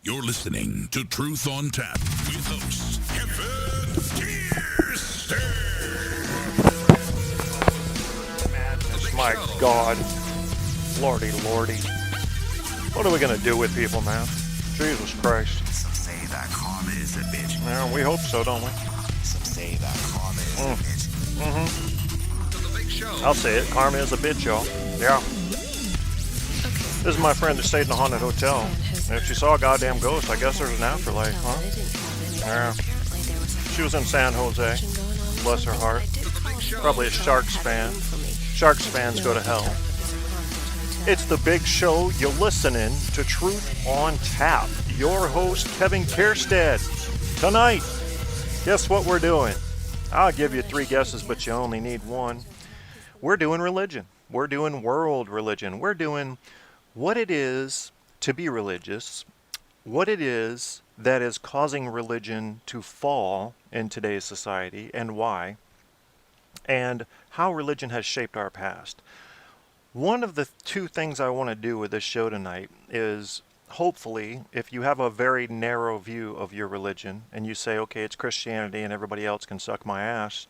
You're listening to Truth on Tap with host Kevin Kirsten. Madness, my God. Lordy, lordy. What are we going to do with people, man? Jesus Christ. Some say that karma is a bitch. Yeah, we hope so, don't we? Some say that karma is a bitch. I'll say it. Karma is a bitch, y'all. Yeah. This is my friend that stayed in a haunted hotel. If she saw a goddamn ghost, I guess there's an afterlife, huh? Yeah. She was in San Jose. Bless her heart. Probably a Sharks fan. Sharks fans go to hell. It's the big show. You're listening to Truth on Tap. Your host, Kevin Kirsten. Tonight, guess what we're doing? I'll give you 3 guesses, but you only need 1. We're doing religion. We're doing world religion. We're doing what it is to be religious, what it is that is causing religion to fall in today's society, and why, and how religion has shaped our past. One of the 2 things I want to do with this show tonight is, hopefully, if you have a very narrow view of your religion, and you say, okay, it's Christianity and everybody else can suck my ass,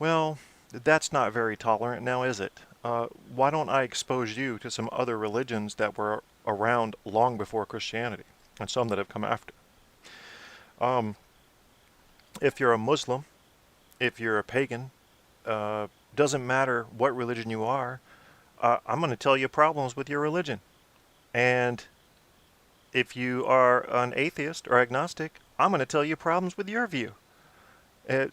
well, that's not very tolerant now, is it? Why don't I expose you to some other religions that were around long before Christianity, and some that have come after? If you're a Muslim, if you're a pagan, doesn't matter what religion you are, I'm going to tell you problems with your religion. And if you are an atheist or agnostic, I'm going to tell you problems with your view.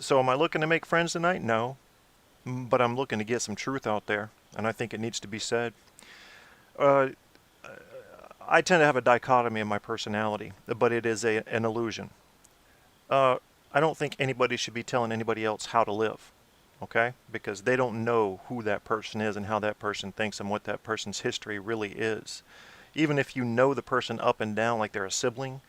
So am I looking to make friends tonight? No. But I'm looking to get some truth out there, and I think it needs to be said. I tend to have a dichotomy in my personality, but it is an illusion. I don't think anybody should be telling anybody else how to live, okay? Because they don't know who that person is and how that person thinks and what that person's history really is. Even if you know the person up and down like they're a sibling,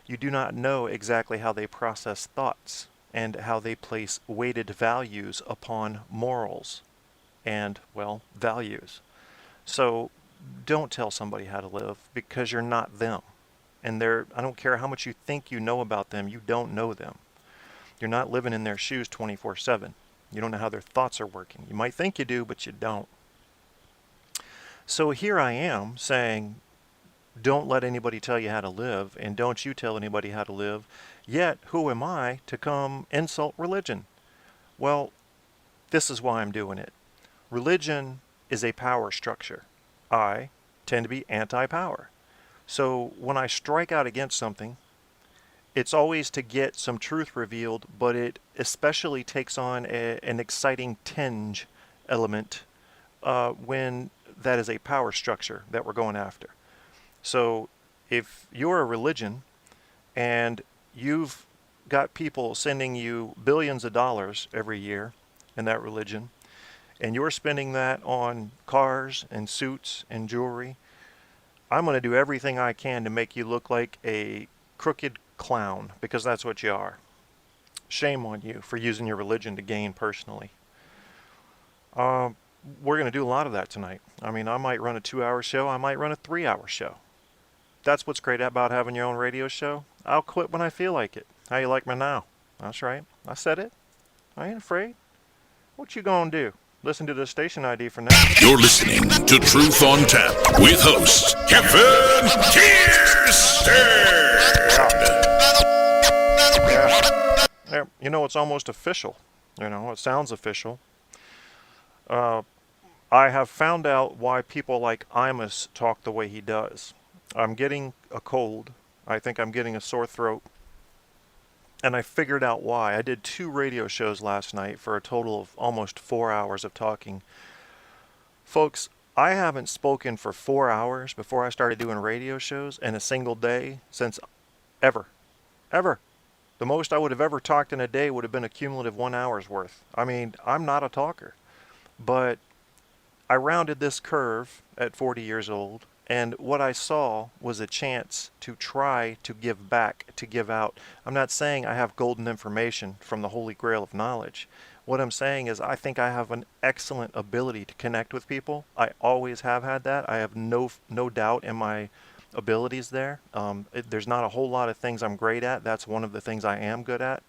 you do not know exactly how they process thoughts and how they place weighted values upon morals and, well, values. So don't tell somebody how to live, because you're not them. And I don't care how much you think you know about them, you don't know them. You're not living in their shoes 24/7. You don't know how their thoughts are working. You might think you do, but you don't. So here I am saying, don't let anybody tell you how to live, and don't you tell anybody how to live. Yet, who am I to come insult religion? Well, this is why I'm doing it. Religion is a power structure. I tend to be anti-power. So when I strike out against something, it's always to get some truth revealed, but it especially takes on an exciting tinge element when that is a power structure that we're going after. So if you're a religion and you've got people sending you billions of dollars every year in that religion, and you're spending that on cars and suits and jewelry, I'm going to do everything I can to make you look like a crooked clown, because that's what you are. Shame on you for using your religion to gain personally. We're going to do a lot of that tonight. I mean, I might run a 2-hour show. I might run a 3-hour show. That's what's great about having your own radio show. I'll quit when I feel like it. How you like me now? That's right. I said it. I ain't afraid. What you gonna do? Listen to the station ID for now. You're listening to Truth on Tap with host Kevin Kirsten. Yeah. You know, it's almost official. You know, it sounds official. I have found out why people like Imus talk the way he does. I'm getting a cold. I think I'm getting a sore throat. And I figured out why. I did 2 radio shows last night for a total of almost 4 hours of talking. Folks, I haven't spoken for 4 hours before I started doing radio shows in a single day since ever. Ever. The most I would have ever talked in a day would have been a cumulative 1 hour's worth. I mean, I'm not a talker. But I rounded this curve at 40 years old, and what I saw was a chance to try to give back, to give out. I'm not saying I have golden information from the Holy Grail of knowledge. What I'm saying is I think I have an excellent ability to connect with people. I always have had that. I have no doubt in my abilities there. There's not a whole lot of things I'm great at. That's one of the things I am good at.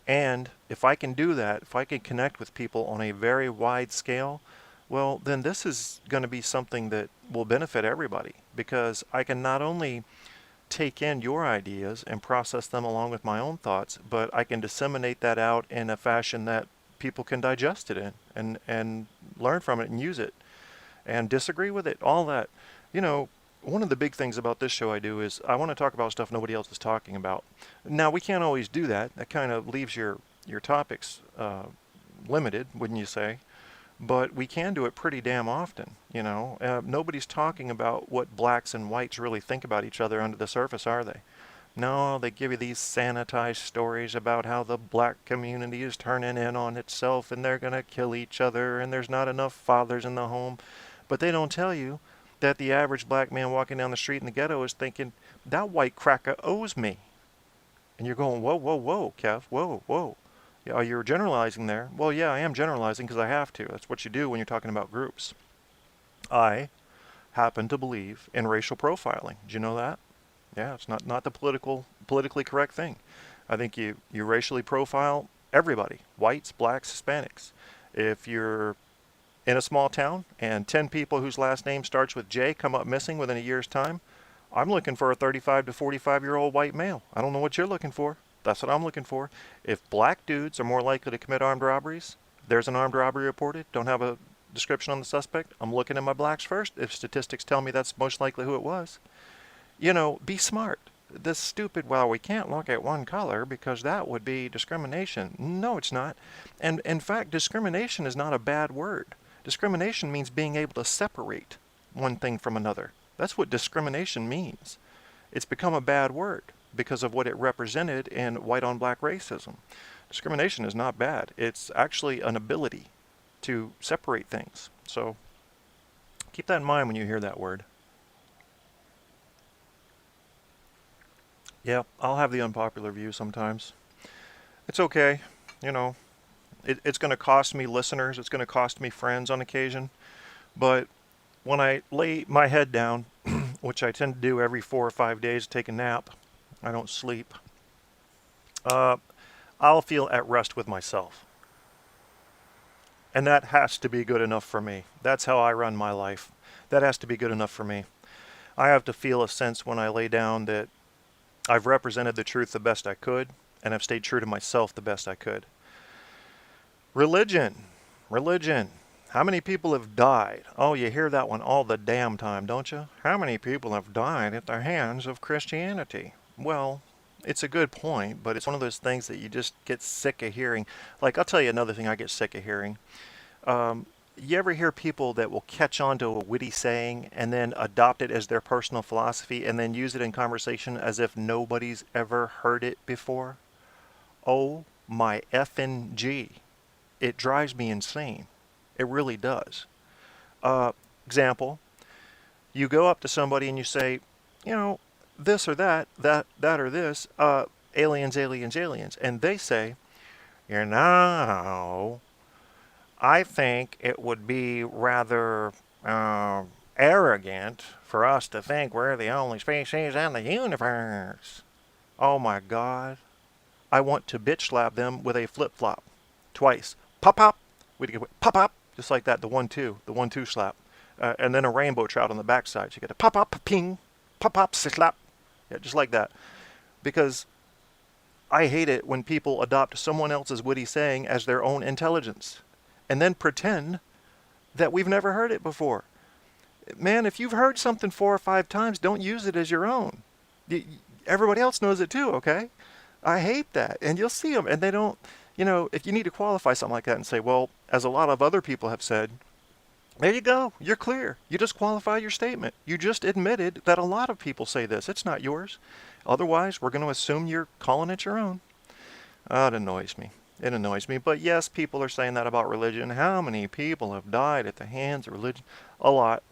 And if I can do that, if I can connect with people on a very wide scale, well, then this is going to be something that will benefit everybody, because I can not only take in your ideas and process them along with my own thoughts, but I can disseminate that out in a fashion that people can digest it in and learn from it and use it and disagree with it, all that. You know, one of the big things about this show I do is I want to talk about stuff nobody else is talking about. Now, we can't always do that. That kind of leaves your topics limited, wouldn't you say? But we can do it pretty damn often, you know. Nobody's talking about what blacks and whites really think about each other under the surface, are they? No, they give you these sanitized stories about how the black community is turning in on itself and they're going to kill each other and there's not enough fathers in the home. But they don't tell you that the average black man walking down the street in the ghetto is thinking, that white cracker owes me. And you're going, whoa, whoa, whoa, Kev, whoa, whoa. Yeah, you're generalizing there. Well, yeah, I am generalizing because I have to. That's what you do when you're talking about groups. I happen to believe in racial profiling. Did you know that? Yeah, it's not the politically correct thing. I think you racially profile everybody, whites, blacks, Hispanics. If you're in a small town and 10 people whose last name starts with J come up missing within a year's time, I'm looking for a 35 to 45-year-old white male. I don't know what you're looking for. That's what I'm looking for. If black dudes are more likely to commit armed robberies, there's an armed robbery reported, don't have a description on the suspect, I'm looking at my blacks first. If statistics tell me that's most likely who it was. You know, be smart. This stupid, well, we can't look at one color because that would be discrimination. No, it's not. And in fact, discrimination is not a bad word. Discrimination means being able to separate one thing from another. That's what discrimination means. It's become a bad word because of what it represented in white on black racism. Discrimination is not bad. It's actually an ability to separate things. So keep that in mind when you hear that word. Yeah, I'll have the unpopular view sometimes. It's okay. You know, it's going to cost me listeners. It's going to cost me friends on occasion. But when I lay my head down, which I tend to do every 4 or 5 days, take a nap, I don't sleep, I'll feel at rest with myself. And that has to be good enough for me. That's how I run my life. That has to be good enough for me. I have to feel a sense when I lay down that I've represented the truth the best I could, and I've stayed true to myself the best I could. Religion. How many people have died? Oh, you hear that one all the damn time, don't you? How many people have died at the hands of Christianity? Well, it's a good point, but it's one of those things that you just get sick of hearing. Like, I'll tell you another thing I get sick of hearing. You ever hear people that will catch on to a witty saying and then adopt it as their personal philosophy and then use it in conversation as if nobody's ever heard it before? Oh my effing G. It drives me insane. It really does. Example, you go up to somebody and you say, you know, this or that or this, aliens. And they say, you know, I think it would be rather arrogant for us to think we're the only species in the universe. Oh my God. I want to bitch slap them with a flip-flop. Twice. Pop, pop. We get pop, pop. Just like that, the 1-2 slap. And then a rainbow trout on the backside. So you get a pop, pop, ping, pop, pop, slap. Yeah, just like that. Because I hate it when people adopt someone else's witty saying as their own intelligence and then pretend that we've never heard it before. Man, if you've heard something 4 or 5 times, don't use it as your own. Everybody else knows it too, okay? I hate that. And you'll see them, and they don't, you know, if you need to qualify something like that and say, well, as a lot of other people have said, there you go. You're clear. You just qualify your statement. You just admitted that a lot of people say this. It's not yours. Otherwise, we're going to assume you're calling it your own. It annoys me. It annoys me. But yes, people are saying that about religion. How many people have died at the hands of religion? A lot.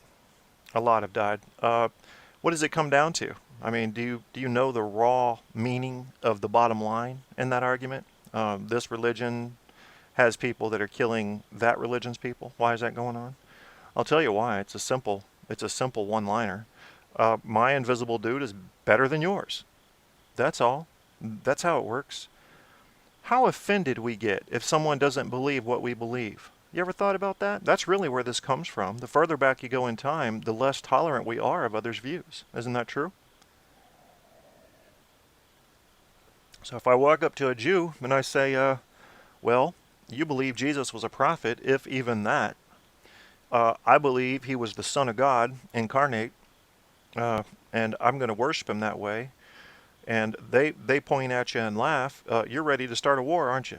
A lot have died. What does it come down to? I mean, do you know the raw meaning of the bottom line in that argument? This religion has people that are killing that religion's people. Why is that going on? I'll tell you why. It's a simple one-liner. My invisible dude is better than yours. That's all. That's how it works. How offended we get if someone doesn't believe what we believe. You ever thought about that? That's really where this comes from. The further back you go in time, the less tolerant we are of others' views. Isn't that true? So if I walk up to a Jew and I say, well, you believe Jesus was a prophet, if even that. I believe he was the Son of God incarnate, and I'm going to worship him that way. And they point at you and laugh. You're ready to start a war, aren't you?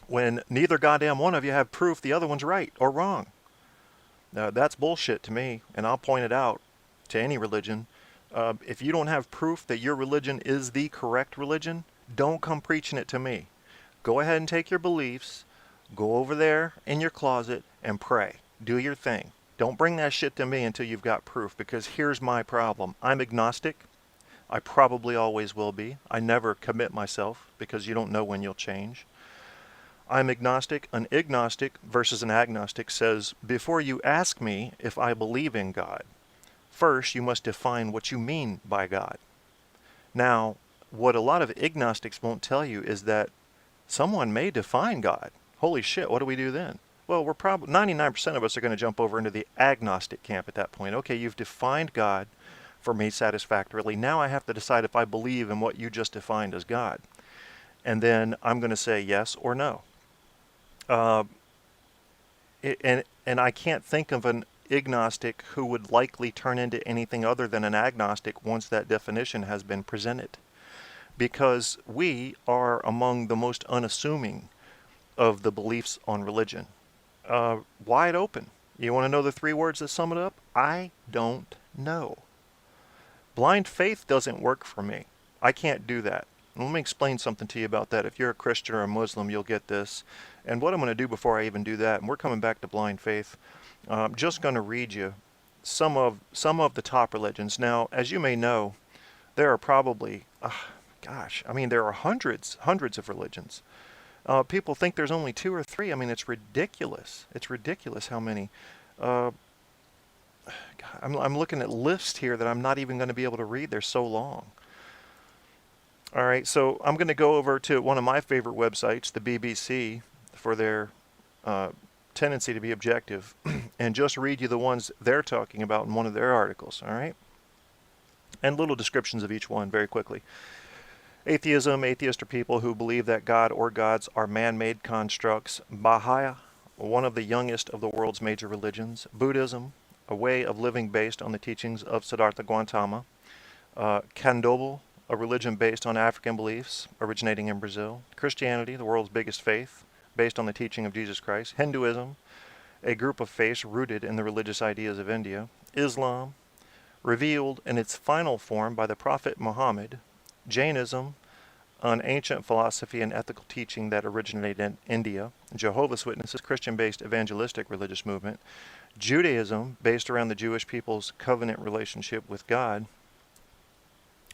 When neither goddamn one of you have proof the other one's right or wrong. That's bullshit to me, and I'll point it out to any religion. If you don't have proof that your religion is the correct religion, don't come preaching it to me. Go ahead and take your beliefs, go over there in your closet and pray. Do your thing. Don't bring that shit to me until you've got proof, because here's my problem. I'm agnostic. I probably always will be. I never commit myself because you don't know when you'll change. I'm agnostic. An agnostic versus an agnostic says, before you ask me if I believe in God, first you must define what you mean by God. Now, what a lot of agnostics won't tell you is that someone may define God. Holy shit, what do we do then? Well, we're probably 99% of us are going to jump over into the agnostic camp at that point. Okay, you've defined God for me satisfactorily. Now I have to decide if I believe in what you just defined as God. And then I'm going to say yes or no. And I can't think of an agnostic who would likely turn into anything other than an agnostic once that definition has been presented. Because we are among the most unassuming of the beliefs on religion. Wide open. You want to know the 3 words that sum it up? I don't know. Blind faith doesn't work for me. I can't do that. Let me explain something to you about that. If you're a Christian or a Muslim, you'll get this. And what I'm going to do before I even do that, and we're coming back to blind faith, I'm just going to read you some of the top religions. Now, as you may know, there are probably, there are hundreds of religions. People think there's only 2 or 3. I mean, it's ridiculous. It's ridiculous how many. I'm looking at lists here that I'm not even going to be able to read. They're so long. All right, so I'm going to go over to one of my favorite websites, the BBC, for their tendency to be objective, and just read you the ones they're talking about in one of their articles, all right? And little descriptions of each one very quickly. Atheism. Atheists are people who believe that God or gods are man-made constructs. Baha'i, one of the youngest of the world's major religions. Buddhism, a way of living based on the teachings of Siddhartha Gautama. Candomblé, a religion based on African beliefs originating in Brazil. Christianity, the world's biggest faith, based on the teaching of Jesus Christ. Hinduism, a group of faiths rooted in the religious ideas of India. Islam, revealed in its final form by the Prophet Muhammad. Jainism, an ancient philosophy and ethical teaching that originated in India. Jehovah's Witnesses, Christian-based evangelistic religious movement. Judaism, based around the Jewish people's covenant relationship with God.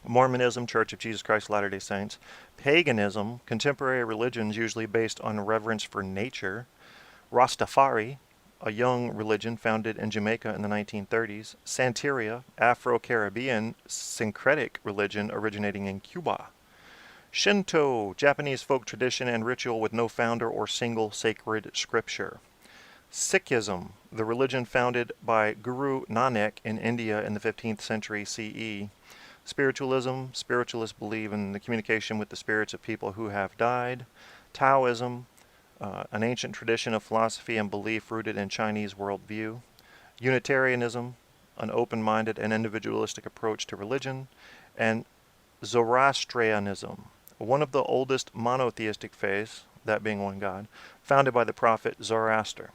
Mormonism, Church of Jesus Christ of Latter-day Saints. Paganism, contemporary religions usually based on reverence for nature. Rastafari, a young religion founded in Jamaica in the 1930s. Santeria, Afro-Caribbean syncretic religion originating in Cuba. Shinto, Japanese folk tradition and ritual with no founder or single sacred scripture. Sikhism, the religion founded by Guru Nanak in India in the 15th century CE. Spiritualism, spiritualists believe in the communication with the spirits of people who have died. Taoism, an ancient tradition of philosophy and belief rooted in Chinese worldview. Unitarianism, an open-minded and individualistic approach to religion. And Zoroastrianism, one of the oldest monotheistic faiths, that being one God, founded by the prophet Zoroaster.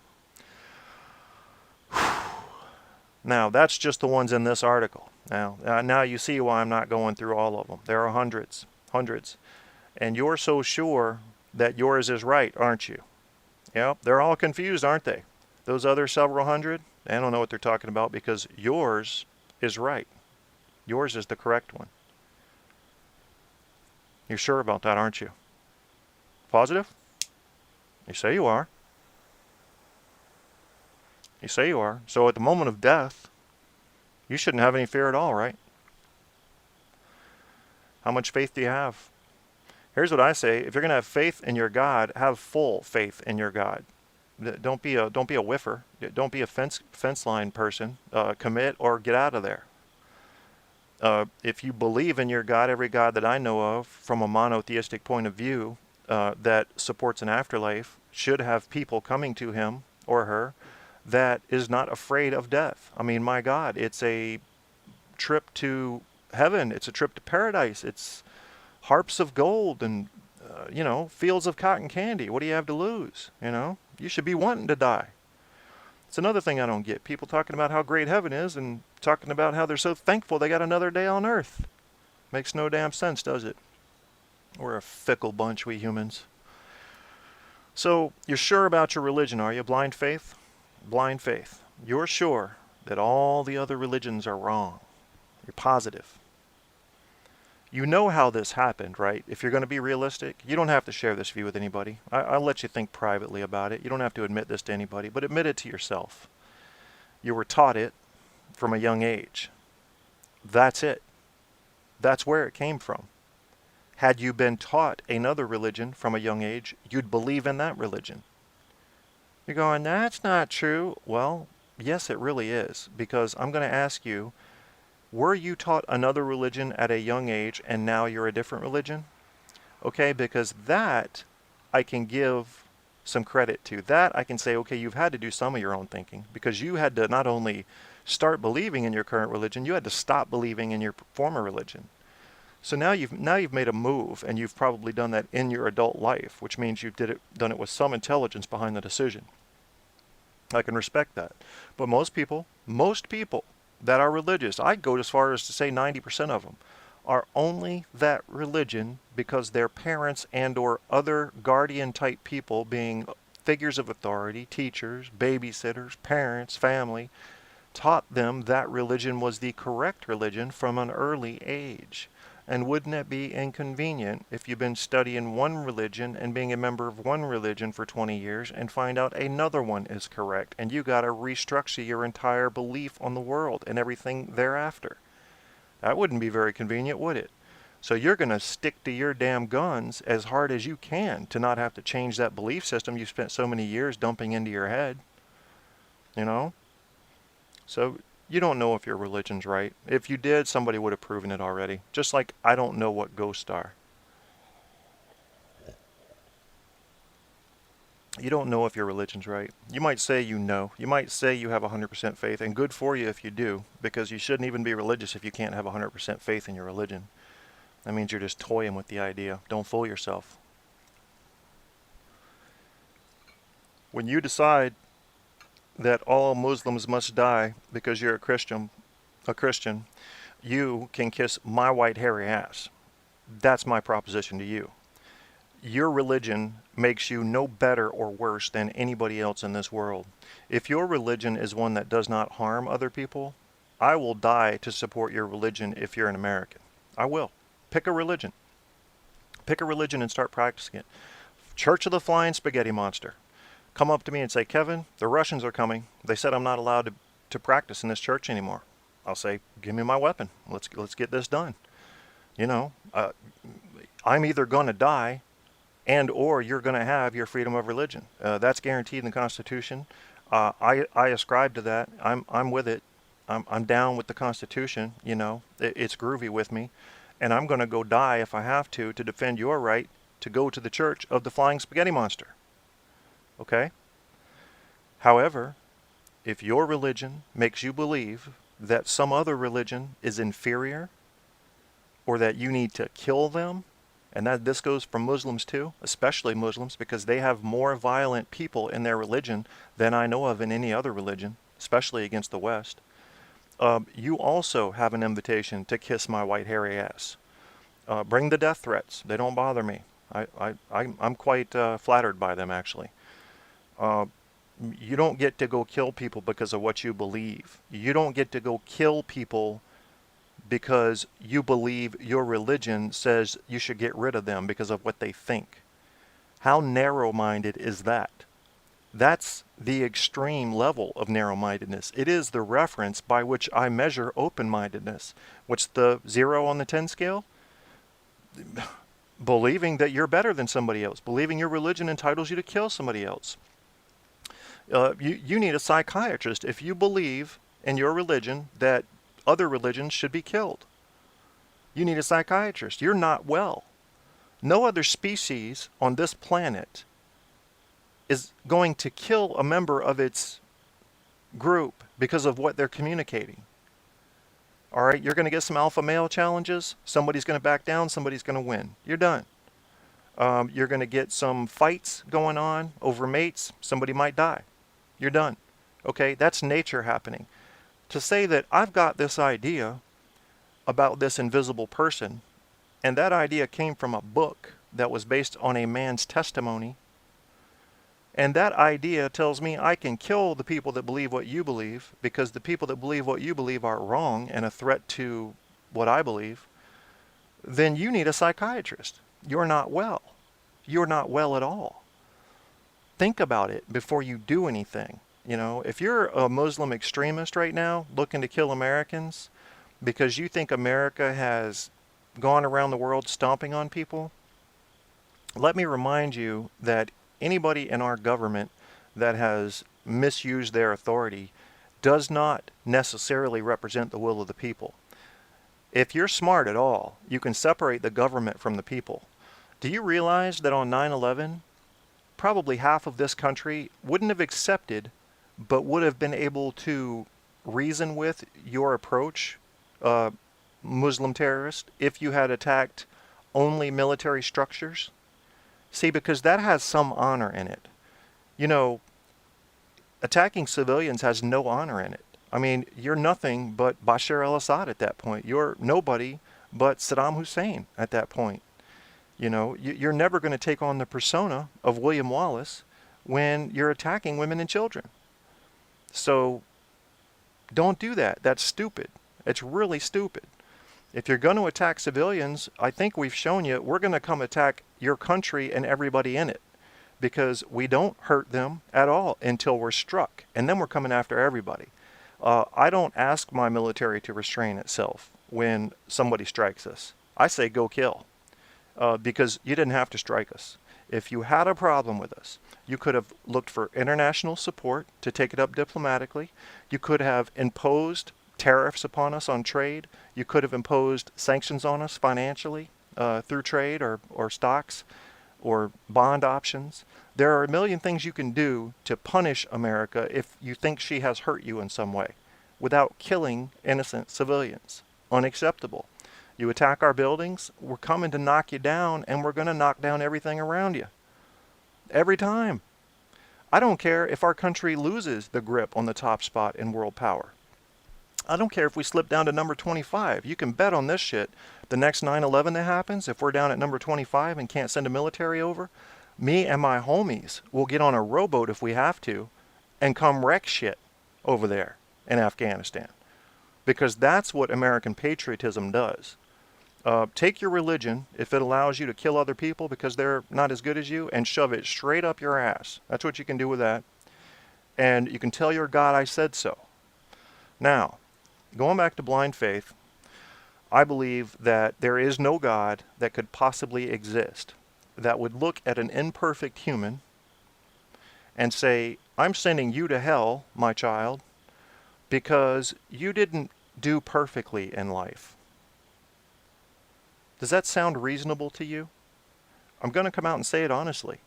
Now, that's just the ones in this article. Now you see why I'm not going through all of them. There are hundreds. And you're so sure that yours is right, aren't you? Yep, they're all confused, aren't they? Those other several hundred, they don't know what they're talking about because yours is right. Yours is the correct one. You're sure about that, aren't you? Positive? You say you are. You say you are. So at the moment of death, You shouldn't have any fear at all, right? How much faith do you have? Here's what I say: if you're going to have faith in your God, have full faith in your God. Don't be a whiffer. Don't be a fence line person. Commit or get out of there. If you believe in your God, every God that I know of, from a monotheistic point of view, that supports an afterlife, should have people coming to him or her that is not afraid of death. I mean, my God, it's a trip to heaven. It's a trip to paradise. It's harps of gold and, fields of cotton candy. What do you have to lose? You should be wanting to die. It's another thing I don't get. People talking about how great heaven is and talking about how they're so thankful they got another day on earth. Makes no damn sense, does it? We're a fickle bunch, we humans. So, you're sure about your religion, are you? Blind faith? Blind faith. You're sure that all the other religions are wrong. You're positive. You know how this happened, right? If you're going to be realistic, you don't have to share this view with anybody. I'll let you think privately about it. You don't have to admit this to anybody, but admit it to yourself. You were taught it from a young age. That's it. That's where it came from. Had you been taught another religion from a young age, you'd believe in that religion. You're going, that's not true. Well, yes, it really is, because I'm going to ask you, were you taught another religion at a young age and now you're a different religion? Okay, because that I can give some credit to. That I can say, okay, you've had to do some of your own thinking, because you had to not only start believing in your current religion, you had to stop believing in your former religion. So now you've made a move, and you've probably done that in your adult life, which means you've done it with some intelligence behind the decision. I can respect that. But most people that are religious, I'd go as far as to say 90% of them, are only that religion because their parents and or other guardian type people, being figures of authority, teachers, babysitters, parents, family, taught them that religion was the correct religion from an early age. And wouldn't it be inconvenient if you've been studying one religion and being a member of one religion for 20 years and find out another one is correct, and you got to restructure your entire belief on the world and everything thereafter? That wouldn't be very convenient, would it? So you're going to stick to your damn guns as hard as you can to not have to change that belief system you spent so many years dumping into your head. So you don't know if your religion's right. If you did, somebody would have proven it already. Just like I don't know what ghosts are. You don't know if your religion's right. You might say you know. You might say you have 100% faith, and good for you if you do, because you shouldn't even be religious if you can't have 100% faith in your religion. That means you're just toying with the idea. Don't fool yourself. When you decide that all Muslims must die because you're a Christian, you can kiss my white hairy ass. That's my proposition to you. Your religion makes you no better or worse than anybody else in this world. If your religion is one that does not harm other people, I will die to support your religion if you're an American. I will. Pick a religion. Pick a religion and start practicing it. Church of the Flying Spaghetti Monster. Come up to me and say, Kevin, the Russians are coming. They said I'm not allowed to practice in this church anymore. I'll say, give me my weapon. Let's get this done. I'm either going to die and or you're going to have your freedom of religion. That's guaranteed in the Constitution. I ascribe to that. I'm with it. I'm down with the Constitution. It's groovy with me. And I'm going to go die if I have to defend your right to go to the Church of the Flying Spaghetti Monster. Okay? However, if your religion makes you believe that some other religion is inferior, or that you need to kill them, and that this goes for Muslims too, especially Muslims, because they have more violent people in their religion than I know of in any other religion, especially against the West, you also have an invitation to kiss my white hairy ass. Bring the death threats. They don't bother me. I'm quite flattered by them, actually. You don't get to go kill people because of what you believe. You don't get to go kill people because you believe your religion says you should get rid of them because of what they think. How narrow-minded is that? That's the extreme level of narrow-mindedness. It is the reference by which I measure open-mindedness. What's the 0 on the 10 scale? Believing that you're better than somebody else. Believing your religion entitles you to kill somebody else. You need a psychiatrist if you believe in your religion that other religions should be killed. You need a psychiatrist. You're not well. No other species on this planet is going to kill a member of its group because of what they're communicating. All right, you're going to get some alpha male challenges. Somebody's going to back down. Somebody's going to win. You're done. You're going to get some fights going on over mates. Somebody might die. You're done. Okay, that's nature happening. To say that I've got this idea about this invisible person, and that idea came from a book that was based on a man's testimony, and that idea tells me I can kill the people that believe what you believe because the people that believe what you believe are wrong and a threat to what I believe, then you need a psychiatrist. You're not well. You're not well at all. Think about it before you do anything. You know, if you're a Muslim extremist right now looking to kill Americans because you think America has gone around the world stomping on people, let me remind you that anybody in our government that has misused their authority does not necessarily represent the will of the people. If you're smart at all, you can separate the government from the people. Do you realize that on 9/11, probably half of this country wouldn't have accepted, but would have been able to reason with your approach, Muslim terrorist, if you had attacked only military structures? See, because that has some honor in it. You know, attacking civilians has no honor in it. I mean, you're nothing but Bashar al-Assad at that point. You're nobody but Saddam Hussein at that point. You know, you're never going to take on the persona of William Wallace when you're attacking women and children. So don't do that. That's stupid. It's really stupid. If you're going to attack civilians, I think we've shown you we're going to come attack your country and everybody in it, because we don't hurt them at all until we're struck, and then we're coming after everybody. I don't ask my military to restrain itself when somebody strikes us. I say go kill, because you didn't have to strike us. If you had a problem with us, you could have looked for international support to take it up diplomatically. You could have imposed tariffs upon us on trade. You could have imposed sanctions on us financially through trade or stocks or bond options. There are a million things you can do to punish America if you think she has hurt you in some way without killing innocent civilians. Unacceptable. You attack our buildings, we're coming to knock you down, and we're going to knock down everything around you. Every time. I don't care if our country loses the grip on the top spot in world power. I don't care if we slip down to number 25. You can bet on this shit. The next 9/11 that happens, if we're down at number 25 and can't send a military over, me and my homies will get on a rowboat if we have to and come wreck shit over there in Afghanistan. Because that's what American patriotism does. Take your religion, if it allows you to kill other people because they're not as good as you, and shove it straight up your ass. That's what you can do with that. And you can tell your God I said so. Now, going back to blind faith, I believe that there is no God that could possibly exist that would look at an imperfect human and say, I'm sending you to hell, my child, because you didn't do perfectly in life. Does that sound reasonable to you? I'm going to come out and say it honestly.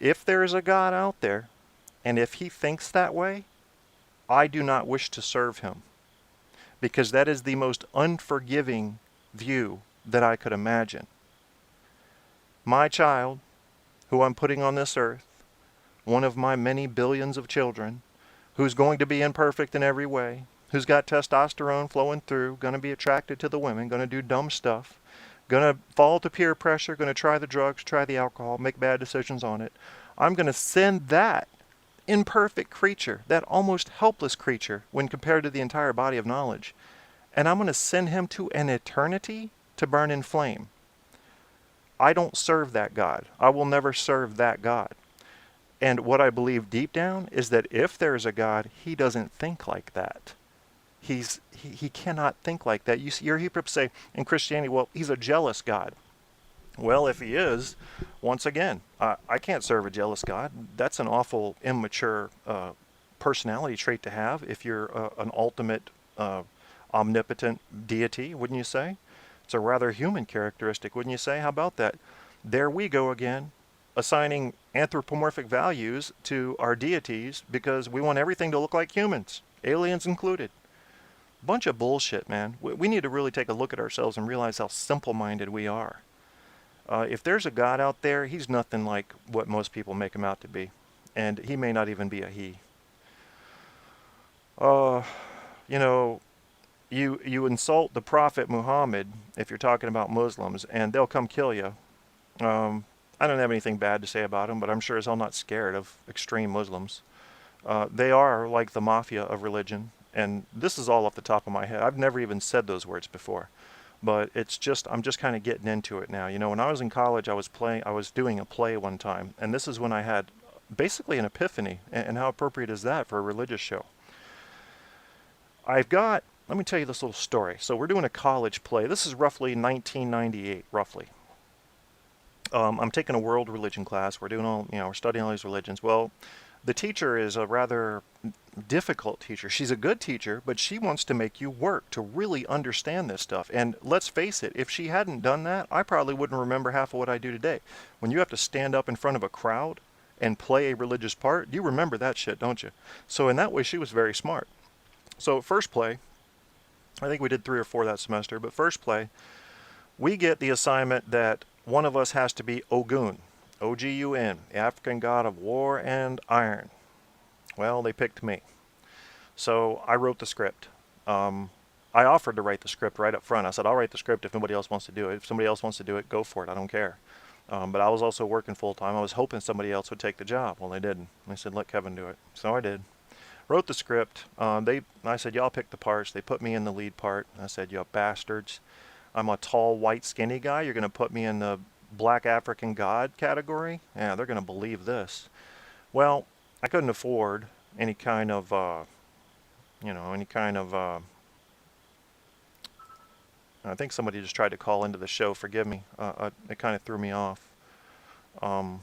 If there is a God out there, and if he thinks that way, I do not wish to serve him, because that is the most unforgiving view that I could imagine. My child, who I'm putting on this earth, one of my many billions of children, who's going to be imperfect in every way, who's got testosterone flowing through, going to be attracted to the women, going to do dumb stuff, going to fall to peer pressure, going to try the drugs, try the alcohol, make bad decisions on it. I'm going to send that imperfect creature, that almost helpless creature when compared to the entire body of knowledge, and I'm going to send him to an eternity to burn in flame. I don't serve that God. I will never serve that God. And what I believe deep down is that if there's a God, he doesn't think like that. He cannot think like that. You hear people say in Christianity, well, he's a jealous God. Well, if he is, once again, I can't serve a jealous God. That's an awful immature personality trait to have if you're an ultimate omnipotent deity, wouldn't you say? It's a rather human characteristic, wouldn't you say? How about that? There we go again, assigning anthropomorphic values to our deities because we want everything to look like humans, aliens included. Bunch of bullshit, man. We need to really take a look at ourselves and realize how simple-minded we are. If there's a God out there, he's nothing like what most people make him out to be. And he may not even be a he. You know, you insult the Prophet Muhammad if you're talking about Muslims, and they'll come kill you. I don't have anything bad to say about them, but I'm sure as hell not scared of extreme Muslims. They are like the mafia of religion, and this is all off the top of my head. I've never even said those words before. But it's just, I'm just kind of getting into it now. You know, when I was in college, I was doing a play one time, and this is when I had basically an epiphany. And how appropriate is that for a religious show? Let me tell you this little story. So we're doing a college play. This is roughly 1998, roughly. I'm taking a world religion class. We're doing we're studying all these religions. Well, the teacher is a rather difficult teacher. She's a good teacher, but she wants to make you work to really understand this stuff. And let's face it, if she hadn't done that, I probably wouldn't remember half of what I do today. When you have to stand up in front of a crowd and play a religious part, you remember that shit, don't you? So in that way, she was very smart. So first play, I think we did 3 or 4 that semester, but first play, we get the assignment that one of us has to be Ogun, O-G-U-N, the African god of war and iron. Well, they picked me. So I wrote the script. I offered to write the script right up front. I said, I'll write the script if nobody else wants to do it. If somebody else wants to do it, go for it. I don't care. But I was also working full time. I was hoping somebody else would take the job. Well, they didn't. They said, let Kevin do it. So I did. Wrote the script. I said, y'all pick the parts. They put me in the lead part. I said, you bastards. I'm a tall, white, skinny guy. You're going to put me in the Black African God category? Yeah, they're going to believe this. Well, I couldn't afford any kind of, I think somebody just tried to call into the show. Forgive me. It kind of threw me off. We'll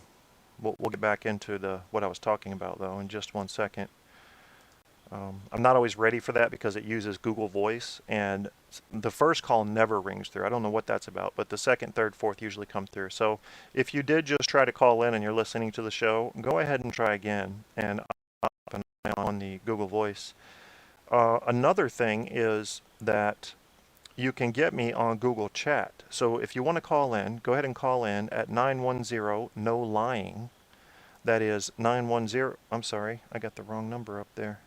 get back into what I was talking about, though, in just one second. I'm not always ready for that because it uses Google Voice, and the first call never rings through. I don't know what that's about, but the second, third, fourth usually come through. So if you did just try to call in and you're listening to the show, go ahead and try again, and on the Google Voice. Another thing is that you can get me on Google Chat. So if you want to call in, go ahead and call in at 910-NO-LYING. That is 910, I'm sorry, I got the wrong number up there.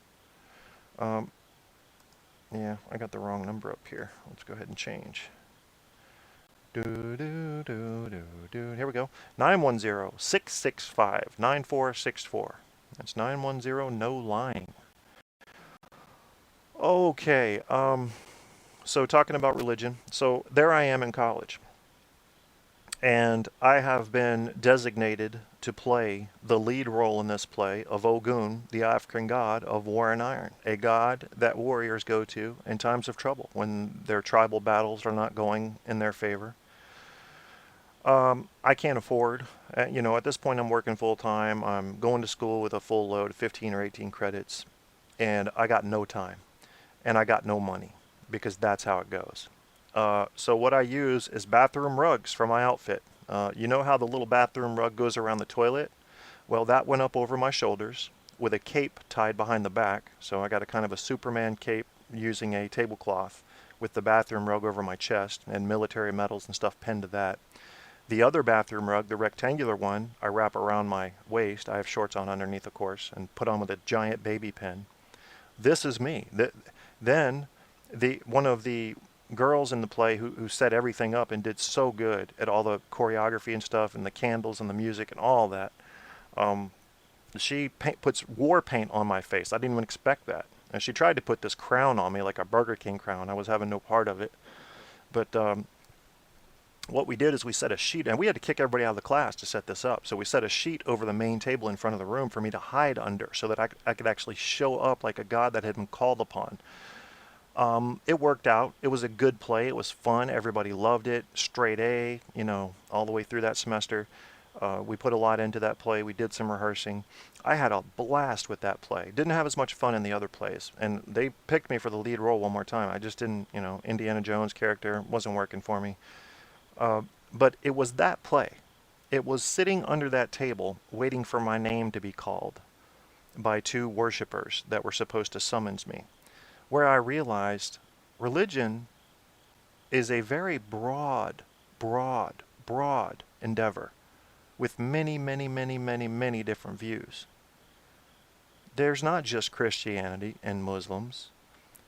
Yeah, I got the wrong number up here. Let's go ahead and change. Here we go. 910-665-9464. That's 910-NO-LYING. Okay, so talking about religion. So there I am in college. And I have been designated to play the lead role in this play of Ogun, the African god of war and iron, a god that warriors go to in times of trouble when their tribal battles are not going in their favor. I can't afford, at this point I'm working full time. I'm going to school with a full load of 15 or 18 credits, and I got no time, and I got no money, because that's how it goes. So what I use is bathroom rugs for my outfit. You know how the little bathroom rug goes around the toilet? Well, that went up over my shoulders with a cape tied behind the back. So I got a kind of a Superman cape using a tablecloth with the bathroom rug over my chest and military medals and stuff pinned to that. The other bathroom rug, the rectangular one, I wrap around my waist. I have shorts on underneath, of course, and put on with a giant baby pin. This is me. Then one of the girls in the play who set everything up and did so good at all the choreography and stuff and the candles and the music and all that, she puts war paint on my face. I didn't even expect that. And she tried to put this crown on me, like a Burger King crown. I was having no part of it. But what we did is we set a sheet, and we had to kick everybody out of the class to set this up. So we set a sheet over the main table in front of the room for me to hide under so that I could actually show up like a god that had been called upon. It worked out. It was a good play. It was fun. Everybody loved it. Straight A, all the way through that semester. We put a lot into that play. We did some rehearsing. I had a blast with that play. Didn't have as much fun in the other plays. And they picked me for the lead role one more time. I just didn't, Indiana Jones character wasn't working for me. But it was that play. It was sitting under that table waiting for my name to be called by two worshipers that were supposed to summons me, where I realized religion is a very broad endeavor with many, many, many, many, many different views. There's not just Christianity and Muslims.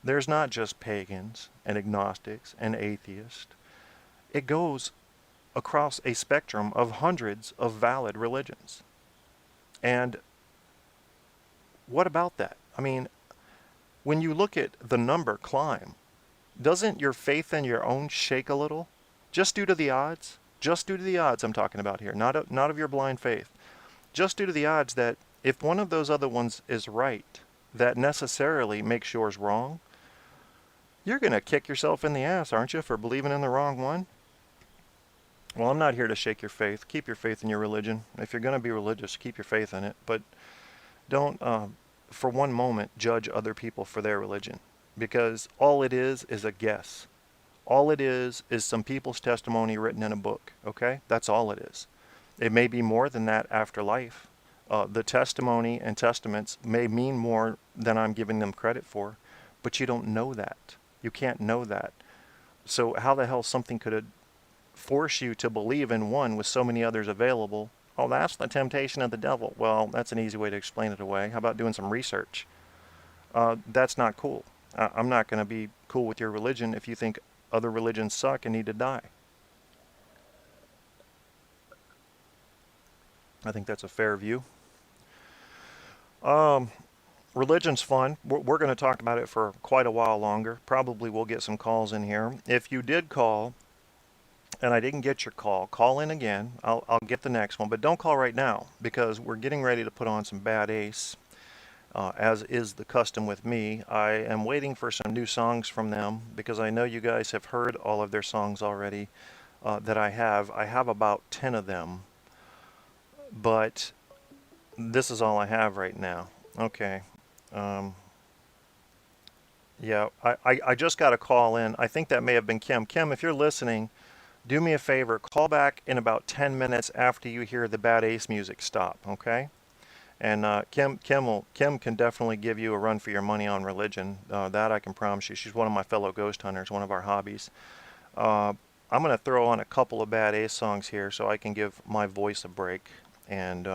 There's not just pagans and agnostics and atheists. It goes across a spectrum of hundreds of valid religions. And what about that? I mean, when you look at the number climb, doesn't your faith in your own shake a little? Just due to the odds? Just due to the odds I'm talking about here, not of your blind faith. Just due to the odds that if one of those other ones is right, that necessarily makes yours wrong. You're going to kick yourself in the ass, aren't you, for believing in the wrong one? Well, I'm not here to shake your faith. Keep your faith in your religion. If you're going to be religious, keep your faith in it. But don't, for one moment, judge other people for their religion. Because all it is a guess. All it is some people's testimony written in a book, okay? That's all it is. It may be more than that after life. The testimony and testaments may mean more than I'm giving them credit for, but you don't know that. You can't know that. So how the hell something could force you to believe in one with so many others available? Oh, that's the temptation of the devil. Well, that's an easy way to explain it away. How about doing some research? That's not cool. I'm not going to be cool with your religion if you think other religions suck and need to die. I think that's a fair view. Religion's fun. We're going to talk about it for quite a while longer. Probably we'll get some calls in here. If you did call and I didn't get your call in again. I'll get the next one, but don't call right now because we're getting ready to put on some Bad Ace. As is the custom with me, I am waiting for some new songs from them because I know you guys have heard all of their songs already that I have. I have about 10 of them, but this is all I have right now. Okay. Yeah, I just got a call in. I think that may have been Kim. Kim, if you're listening, do me a favor. Call back in about 10 minutes after you hear the Bad Ace music stop, okay? And Kim can definitely give you a run for your money on religion. That I can promise you. She's one of my fellow ghost hunters, one of our hobbies. I'm going to throw on a couple of Bad Ace songs here so I can give my voice a break. And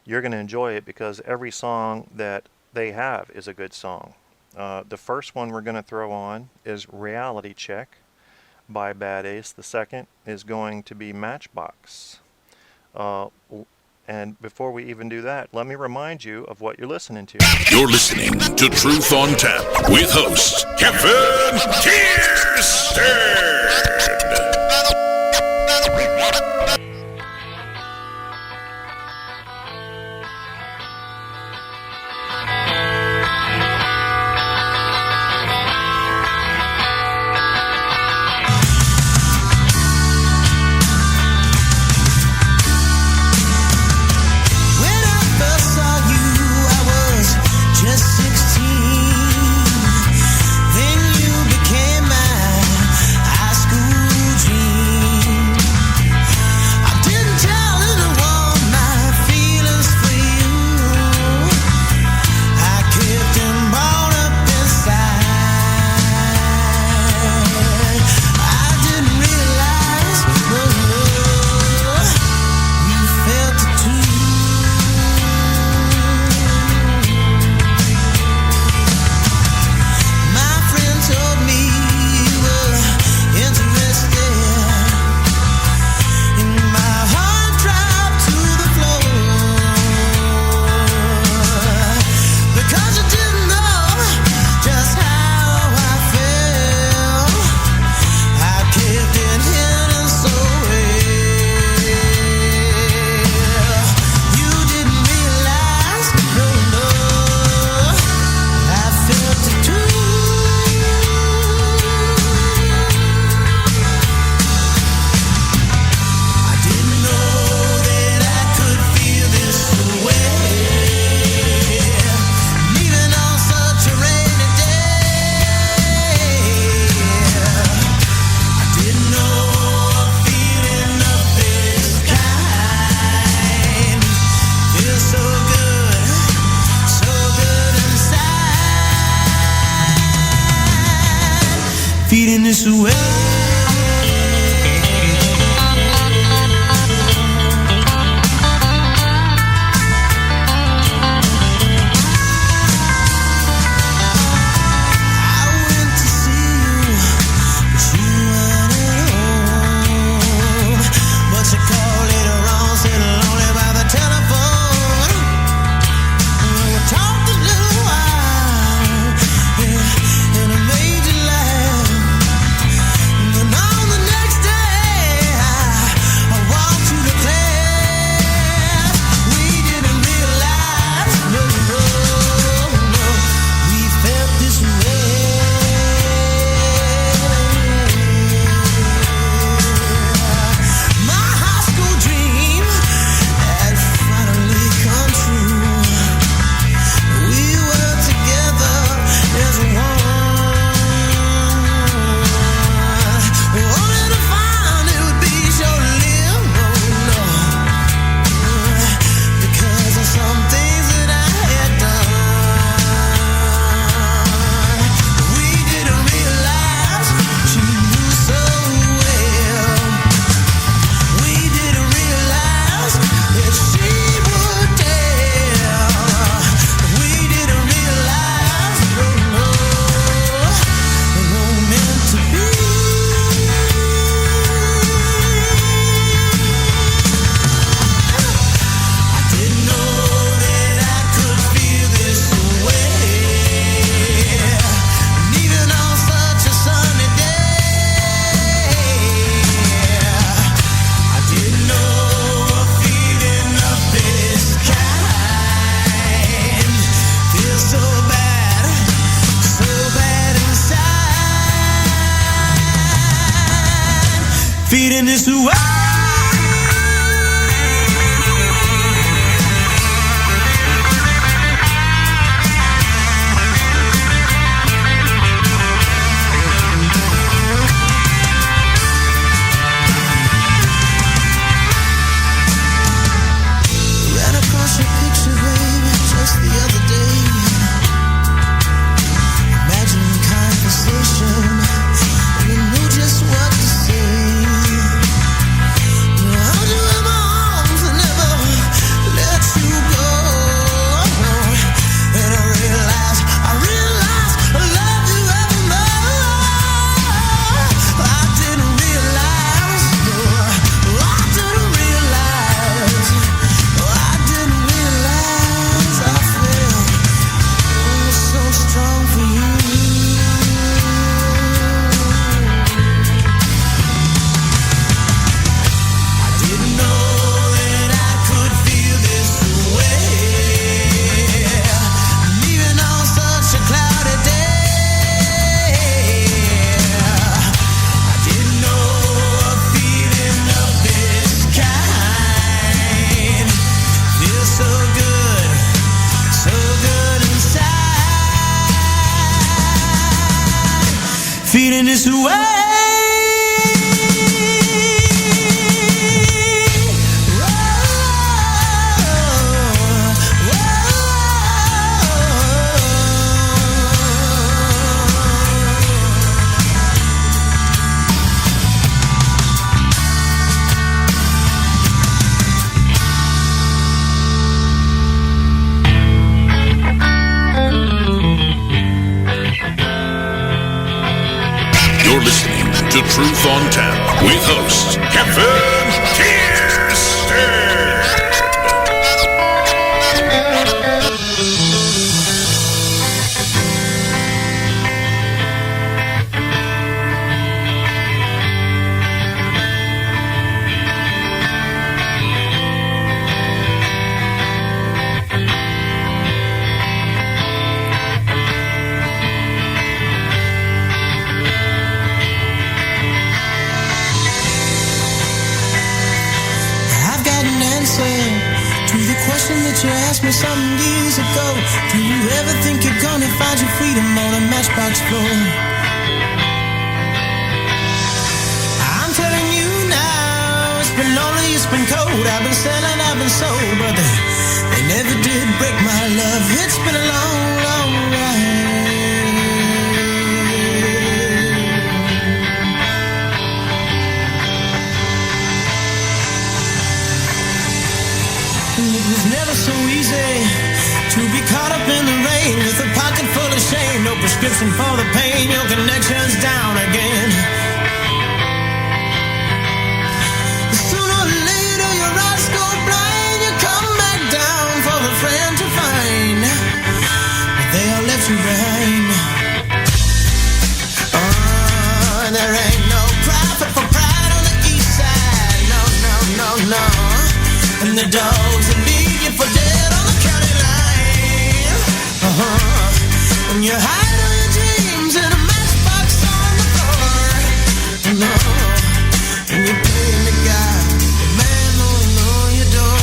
you're going to enjoy it because every song that they have is a good song. The first one we're going to throw on is Reality Check by Bad Ace. The second is going to be Matchbox. And before we even do that, let me remind you of what you're listening to. You're listening to Truth on Tap with host Kevin Kierstead. feeding this away. Feeding this away. Ran across your picture, baby, just the other day. Imagine conversation, you knew just what to say. Feeding this away. You're listening to Truth on Tap with host Kevin Kirsten. To the question that you asked me some years ago, do you ever think you're gonna find your freedom on a matchbox floor? I'm telling you now, it's been lonely, it's been cold, I've been selling, I've been sold, but they never did break my love. It's been a long, long ride. brain with a pocket full of shame. No prescription for the pain, your connection's down again. Sooner or later your eyes go blind. You come back down for the friend to find, but they all left you behind. There ain't no profit for pride on the east side. No, no, no, no. And the dogs will leave you for dead on the county line. When you hide all your dreams in a matchbox on the floor. No. And you pray to God, the man won't know your door.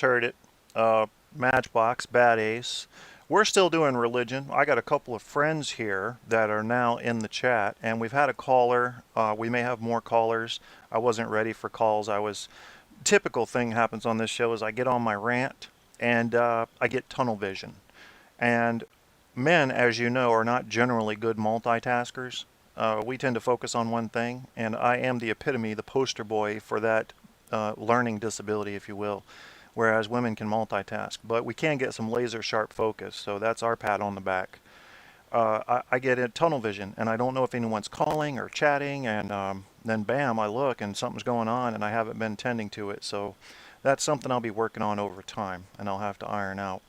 Heard it. Matchbox, Bad Ace. We're still doing religion. I got a couple of friends here that are now in the chat, and we've had a caller. We may have more callers. I wasn't ready for calls. Typical thing happens on this show is I get on my rant and I get tunnel vision. And men, as you know, are not generally good multitaskers. We tend to focus on one thing, and I am the epitome, the poster boy for that learning disability, if you will. Whereas women can multitask, but we can get some laser sharp focus, so that's our pat on the back. I get in tunnel vision, and I don't know if anyone's calling or chatting, and then bam, I look and something's going on, and I haven't been tending to it, so that's something I'll be working on over time, and I'll have to iron out.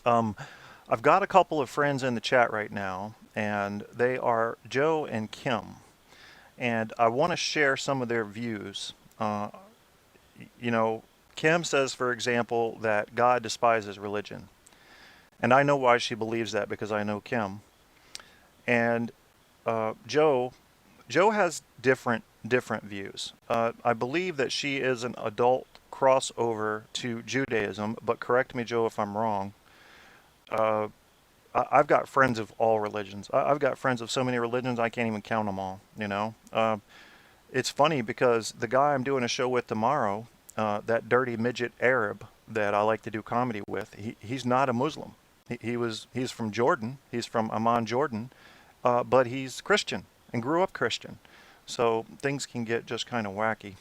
I've got a couple of friends in the chat right now, and they are Joe and Kim, and I want to share some of their views. Kim says, for example, that God despises religion. And I know why she believes that because I know Kim. And Joe has different views. I believe that she is an adult crossover to Judaism, but correct me, Joe, if I'm wrong. I've got friends of all religions. I've got friends of so many religions I can't even count them all, It's funny because the guy I'm doing a show with tomorrow, that dirty midget Arab that I like to do comedy with, he's not a Muslim. He's from Jordan. He's from Amman, Jordan, but he's Christian and grew up Christian. So things can get just kind of wacky.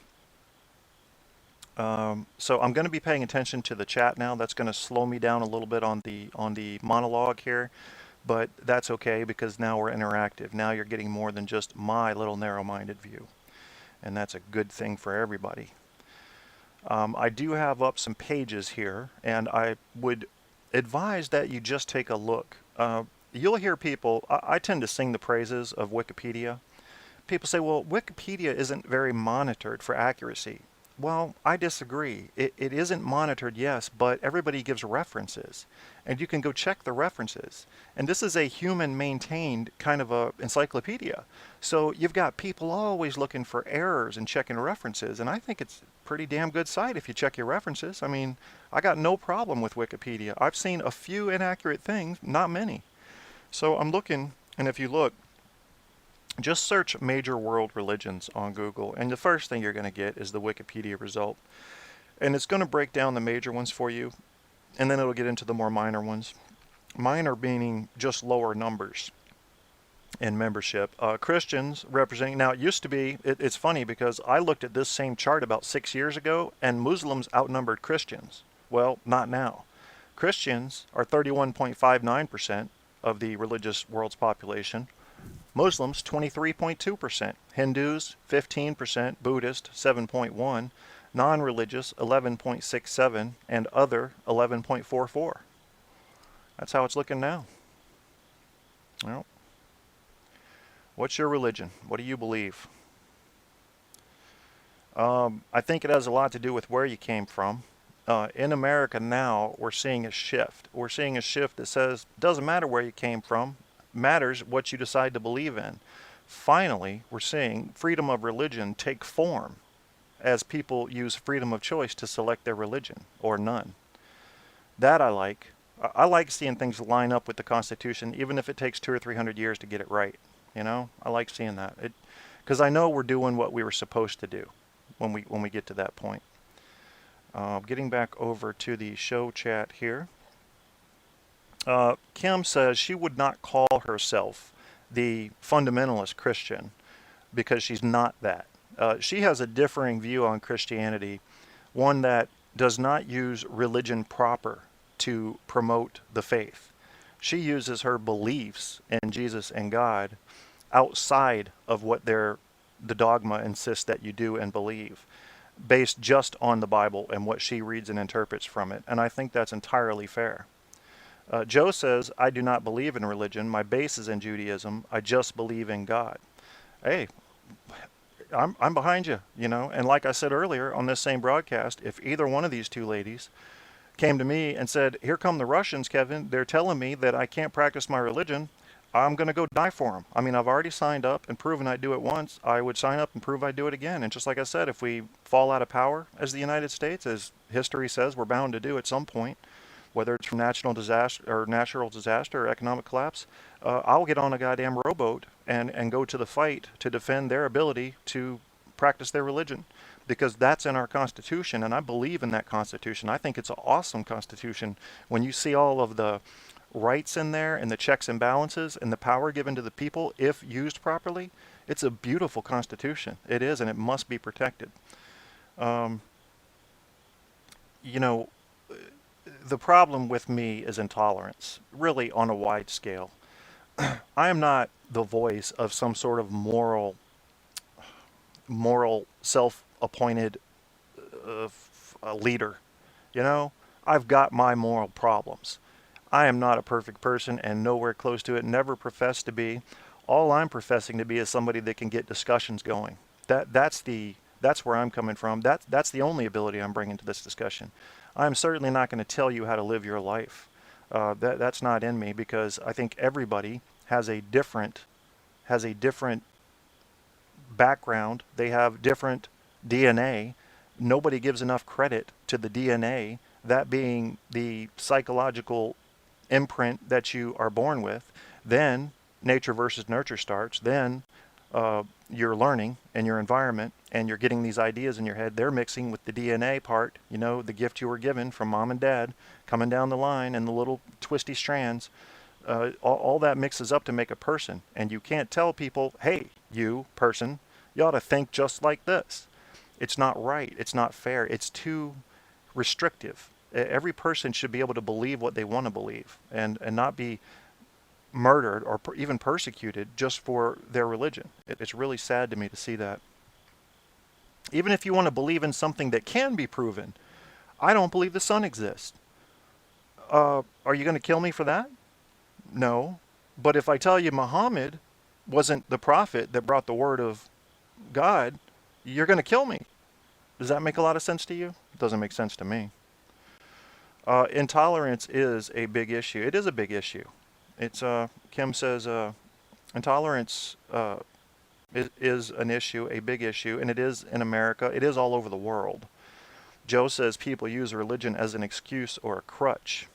So I'm going to be paying attention to the chat now. That's going to slow me down a little bit on the monologue here, but that's okay because now we're interactive. Now you're getting more than just my little narrow-minded view, and that's a good thing for everybody. I do have up some pages here, and I would advise that you just take a look. You'll hear people, I tend to sing the praises of Wikipedia. People say, well, Wikipedia isn't very monitored for accuracy. Well, I disagree. It isn't monitored, yes, but everybody gives references, and you can go check the references. And this is a human-maintained kind of a encyclopedia. So you've got people always looking for errors and checking references, and I think it's a pretty damn good site if you check your references. I mean, I got no problem with Wikipedia. I've seen a few inaccurate things, not many. So I'm looking, and if you look, just search major world religions on Google, and the first thing you're going to get is the Wikipedia result. And it's going to break down the major ones for you, and then it'll get into the more minor ones. Minor meaning just lower numbers in membership. Christians representing, now it used to be, it's funny because I looked at this same chart about 6 years ago, and Muslims outnumbered Christians. Well, not now. Christians are 31.59% of the religious world's population. Muslims 23.2%, Hindus 15%, Buddhist 7.1%, non-religious 11.67%, and other 11.44%. That's how it's looking now. Well, what's your religion? What do you believe? I think it has a lot to do with where you came from. In America now, we're seeing a shift. We're seeing a shift that says it doesn't matter where you came from. Matters what you decide to believe in. Finally, we're seeing freedom of religion take form as people use freedom of choice to select their religion or none. That I like. I like seeing things line up with the Constitution, even if it takes 200 or 300 years to get it right. You know, I like seeing that. Because I know we're doing what we were supposed to do when we get to that point. Getting back over to the show chat here. Kim says she would not call herself the fundamentalist Christian because she's not that. She has a differing view on Christianity, one that does not use religion proper to promote the faith. She uses her beliefs in Jesus and God outside of what the dogma insists that you do and believe, based just on the Bible and what she reads and interprets from it. And I think that's entirely fair. Joe says, I do not believe in religion. My base is in Judaism. I just believe in God. Hey, I'm behind you, you know. And like I said earlier on this same broadcast, if either one of these two ladies came to me and said, here come the Russians, Kevin, they're telling me that I can't practice my religion, I'm going to go die for them. I mean, I've already signed up and proven I'd do it once. I would sign up and prove I'd do it again. And just like I said, if we fall out of power as the United States, as history says we're bound to do at some point, whether it's from natural disaster or economic collapse, I'll get on a goddamn rowboat and go to the fight to defend their ability to practice their religion, because that's in our Constitution, and I believe in that Constitution. I think it's an awesome Constitution. When you see all of the rights in there and the checks and balances and the power given to the people, if used properly, it's a beautiful Constitution. It is, and it must be protected. You know, the problem with me is intolerance, really on a wide scale. I am not the voice of some sort of moral, self-appointed leader. You know, I've got my moral problems. I am not a perfect person and nowhere close to it, never professed to be. All I'm professing to be is somebody that can get discussions going. That's where I'm coming from. That's the only ability I'm bringing to this discussion. I'm certainly not going to tell you how to live your life. That's not in me, because I think everybody has a different background. They have different DNA. Nobody gives enough credit to the DNA, that being the psychological imprint that you are born with. Then nature versus nurture starts. Then you're learning in your environment, and you're getting these ideas in your head. They're mixing with the DNA part, you know, the gift you were given from mom and dad, coming down the line and the little twisty strands. All that mixes up to make a person. And you can't tell people, hey, you person, you ought to think just like this. It's not right. It's not fair. It's too restrictive. Every person should be able to believe what they want to believe and not be murdered or even persecuted just for their religion. It's really sad to me to see that. Even if you want to believe in something that can be proven, I don't believe the sun exists. Are you going to kill me for that? No. But if I tell you Muhammad wasn't the prophet that brought the word of God, you're going to kill me. Does that make a lot of sense to you? It doesn't make sense to me. Intolerance is a big issue. It is a big issue. It's Kim says intolerance is an issue, a big issue, and it is in America. It is all over the world. Joe says people use religion as an excuse or a crutch.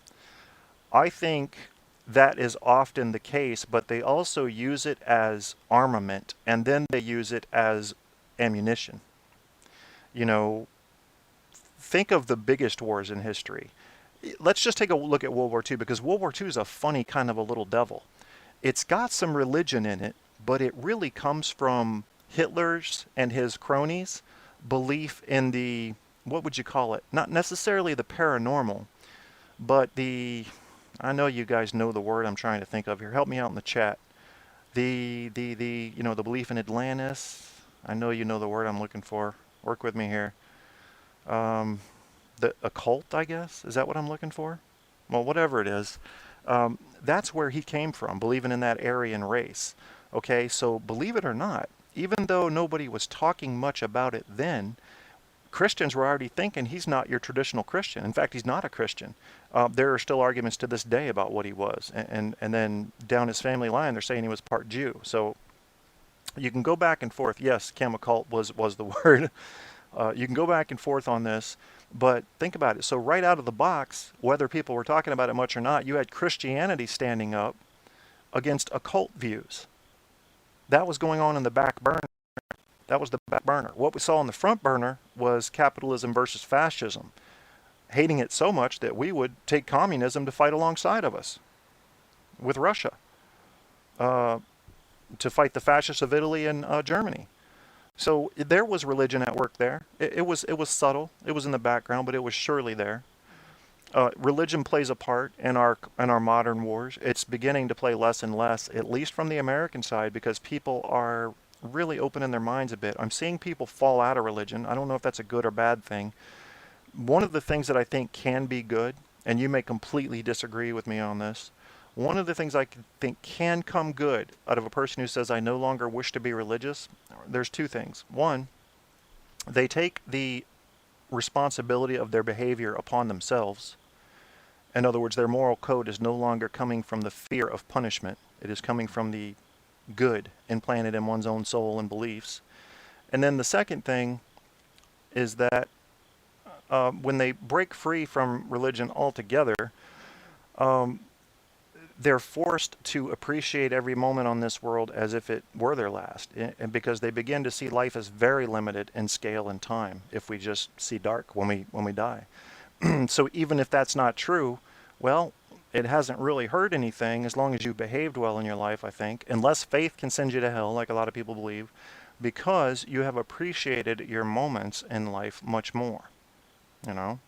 I think that is often the case, but they also use it as armament, and then they use it as ammunition. You know, think of the biggest wars in history. Let's just take a look at World War II, because World War II is a funny kind of a little devil. It's got some religion in it, but it really comes from Hitler's and his cronies' belief in the, what would you call it? Not necessarily the paranormal, but the, I know you guys know the word I'm trying to think of here. Help me out in the chat. The you know, the belief in Atlantis. I know you know the word I'm looking for. Work with me here. The occult, I guess. Is that what I'm looking for? Well, whatever it is. That's where he came from, believing in that Aryan race. Okay, so believe it or not, even though nobody was talking much about it then, Christians were already thinking he's not your traditional Christian. In fact, he's not a Christian. There are still arguments to this day about what he was. And then down his family line, they're saying he was part Jew. So you can go back and forth. Yes, occult was the word. You can go back and forth on this. But think about it. So right out of the box, whether people were talking about it much or not, you had Christianity standing up against occult views. That was going on in the back burner. That was the back burner. What we saw in the front burner was capitalism versus fascism, hating it so much that we would take communism to fight alongside of us with Russia, to fight the fascists of Italy and Germany. So there was religion at work there. It was subtle. It was in the background, but it was surely there. Religion plays a part in our modern wars. It's beginning to play less and less, at least from the American side, because people are really opening their minds a bit. I'm seeing people fall out of religion. I don't know if that's a good or bad thing. One of the things that I think can be good, and you may completely disagree with me on this, one of the things I think can come good out of a person who says, I no longer wish to be religious, there's two things. One, they take the responsibility of their behavior upon themselves. In other words, their moral code is no longer coming from the fear of punishment. It is coming from the good implanted in one's own soul and beliefs. And then the second thing is that when they break free from religion altogether, they're forced to appreciate every moment on this world as if it were their last, and because they begin to see life as very limited in scale and time if we just see dark when we die. So even if that's not true, well, it hasn't really hurt anything as long as you behaved well in your life, I think, unless faith can send you to hell, like a lot of people believe, because you have appreciated your moments in life much more. You know?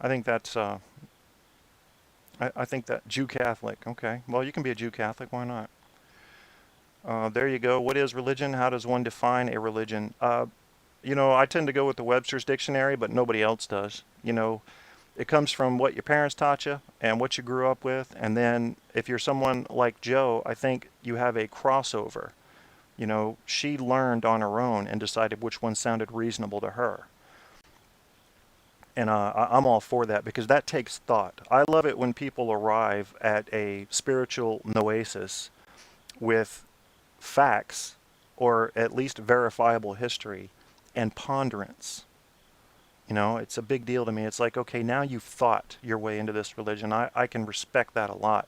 I think that's, I think that Jew Catholic, okay. Well, you can be a Jew Catholic, why not? There you go. What is religion? How does one define a religion? You know, I tend to go with the Webster's Dictionary, but nobody else does. You know, it comes from what your parents taught you and what you grew up with. And then if you're someone like Joe, I think you have a crossover. You know, she learned on her own and decided which one sounded reasonable to her. And I'm all for that because that takes thought. I love it when people arrive at a spiritual noesis with facts or at least verifiable history and ponderance. You know, it's a big deal to me. It's like, okay, now you've thought your way into this religion. I can respect that a lot.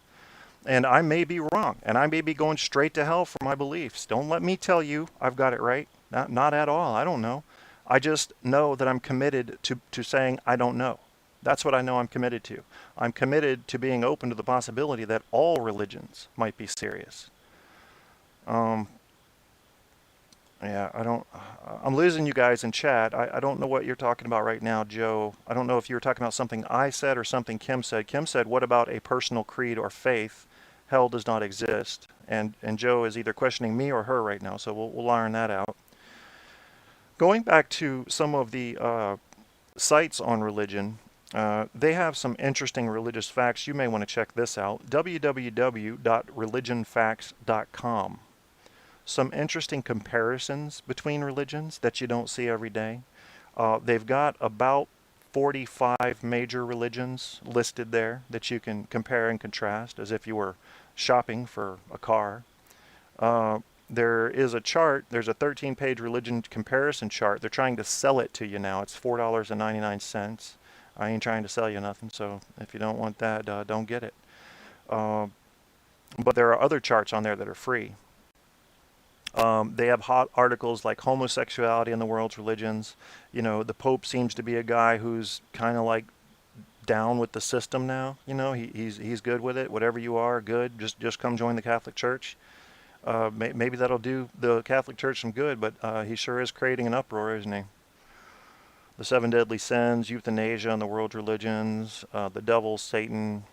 And I may be wrong, and I may be going straight to hell for my beliefs. Don't let me tell you I've got it right. Not at all. I don't know. I just know that I'm committed to saying I don't know. That's what I know I'm committed to. I'm committed to being open to the possibility that all religions might be serious. Yeah, I don't. I'm losing you guys in chat. I don't know what you're talking about right now, Joe. I don't know if you were talking about something I said or something Kim said. Kim said, "What about a personal creed or faith? Hell does not exist." And Joe is either questioning me or her right now, so we'll iron that out. Going back to some of the sites on religion, they have some interesting religious facts. You may want to check this out: www.religionfacts.com. Some interesting comparisons between religions that you don't see every day. They've got about 45 major religions listed there that you can compare and contrast as if you were shopping for a car. There is a chart, there's a 13-page religion comparison chart. They're trying to sell it to you now. It's $4.99. I ain't trying to sell you nothing, so if you don't want that, don't get it. But there are other charts on there that are free. They have hot articles like homosexuality in the world's religions. You know, the Pope seems to be a guy who's kind of like down with the system now. You know, he's good with it. Whatever you are, good. Just come join the Catholic Church. Maybe that'll do the Catholic Church some good, but he sure is creating an uproar, isn't he? The seven deadly sins, euthanasia in the world's religions, the devil, Satan,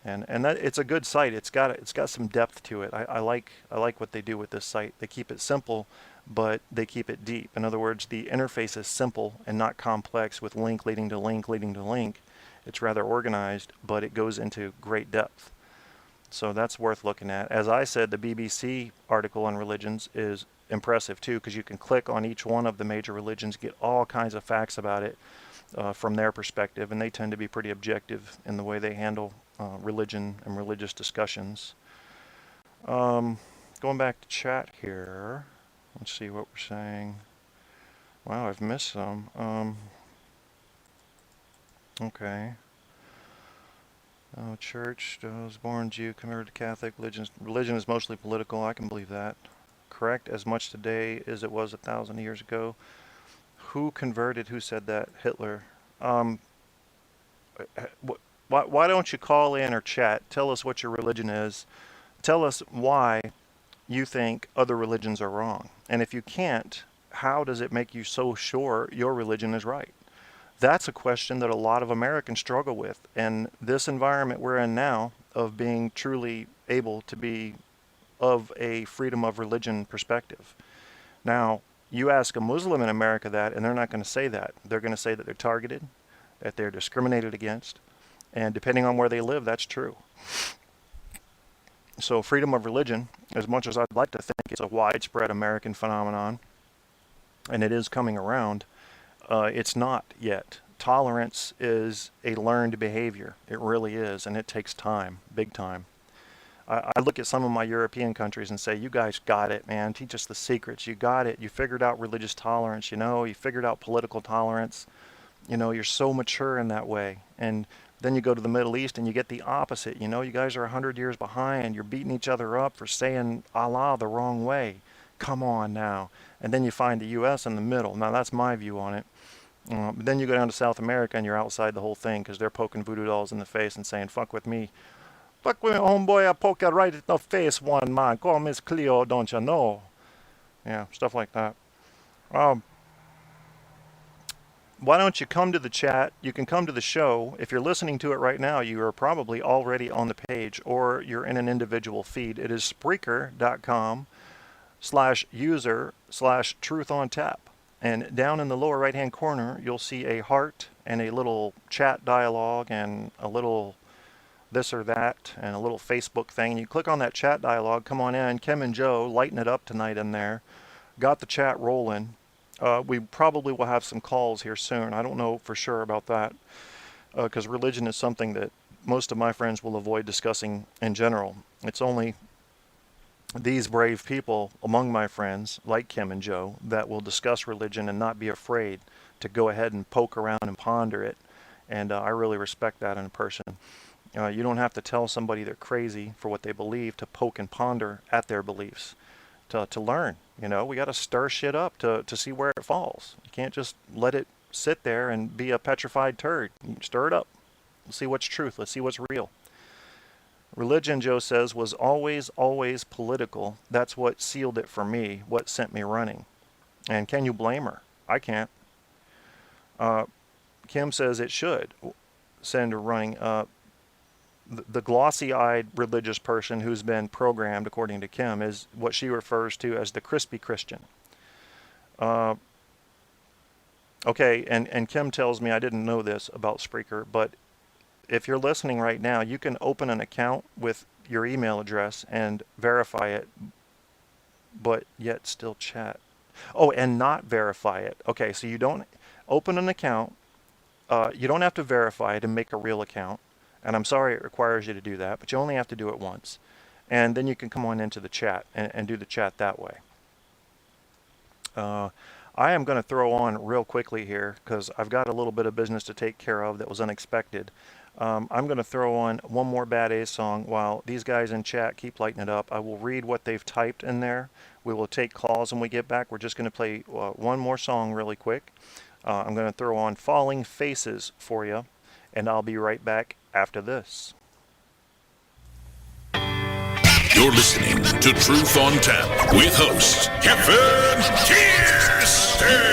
and that it's a good site. It's got some depth to it. I like what they do with this site. They keep it simple, but they keep it deep. In other words, the interface is simple and not complex with link leading to link leading to link. It's rather organized, but it goes into great depth. So that's worth looking at. As I said, the BBC article on religions is impressive too, because you can click on each one of the major religions, get all kinds of facts about it from their perspective, and they tend to be pretty objective in the way they handle religion and religious discussions. Going back to chat here, let's see what we're saying. Wow, I've missed some. Okay. Church, was born Jew, converted to Catholic. Religion is mostly political. I can believe that. Correct as much today as it was 1,000 years ago. Who converted? Who said that? Hitler. Why don't you call in or chat? Tell us what your religion is. Tell us why you think other religions are wrong. And if you can't, how does it make you so sure your religion is right? That's a question that a lot of Americans struggle with. And this environment we're in now of being truly able to be of a freedom of religion perspective. Now, you ask a Muslim in America that, and they're not going to say that. They're going to say that they're targeted, that they're discriminated against. And depending on where they live, that's true. So freedom of religion, as much as I'd like to think it's a widespread American phenomenon, and it is coming around, it's not yet. Tolerance is a learned behavior. It really is, and it takes time, big time. I look at some of my European countries and say, you guys got it, man. Teach us the secrets. You got it. You figured out religious tolerance, you know. You figured out political tolerance. You know, you're so mature in that way. And then you go to the Middle East and you get the opposite. You know, you guys are 100 years behind. You're beating each other up for saying Allah the wrong way. Come on now. And then you find the U.S. in the middle. Now, that's my view on it. But then you go down to South America and you're outside the whole thing because they're poking voodoo dolls in the face and saying, fuck with me. Fuck with me, homeboy, I poke you right in the face one man. Call Miss Cleo, don't you know? Yeah, stuff like that. Why don't you come to the chat? You can come to the show. If you're listening to it right now, you are probably already on the page or you're in an individual feed. It is Spreaker.com/user/truthOnTap. And down in the lower right-hand corner, you'll see a heart and a little chat dialogue and a little this or that and a little Facebook thing. And you click on that chat dialogue, come on in. Kim and Joe lighten it up tonight in there. Got the chat rolling. We probably will have some calls here soon. I don't know for sure about that because religion is something that most of my friends will avoid discussing in general. It's only these brave people among my friends, like Kim and Joe, that will discuss religion and not be afraid to go ahead and poke around and ponder it. And I really respect that in a person. You don't have to tell somebody they're crazy for what they believe to poke and ponder at their beliefs, to learn. You know, we got to stir shit up to see where it falls. You can't just let it sit there and be a petrified turd. You stir it up. Let's see what's truth. Let's see what's real. Religion, Joe says, was always political. That's what sealed it for me, what sent me running. And can you blame her? I can't. Kim says it should send her running. The glossy-eyed religious person who's been programmed, according to Kim, is what she refers to as the crispy Christian. Okay, and Kim tells me, I didn't know this about Spreaker, but if you're listening right now, you can open an account with your email address and verify it, but yet still chat. Oh, and not verify it. Okay, so you don't open an account. You don't have to verify it and make a real account. And I'm sorry it requires you to do that, but you only have to do it once. And then you can come on into the chat and do the chat that way. I am going to throw on real quickly here because I've got a little bit of business to take care of that was unexpected. I'm going to throw on one more Bad A's song while these guys in chat keep lighting it up. I will read what they've typed in there. We will take calls when we get back. We're just going to play one more song really quick. I'm going to throw on Falling Faces for you, and I'll be right back after this. You're listening to Truth on Tap with host Kevin Kirsten.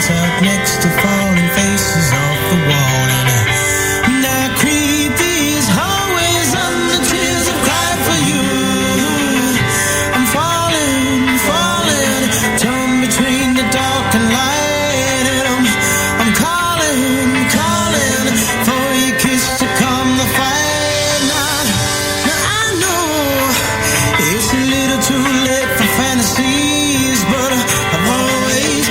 Up next to falling faces off the wall, and I creep these hallways under tears of cry for you. I'm falling, falling, torn between the dark and light, and I'm calling, calling for your kiss to calm the fight. Now I know it's a little too late for fantasies, but I've always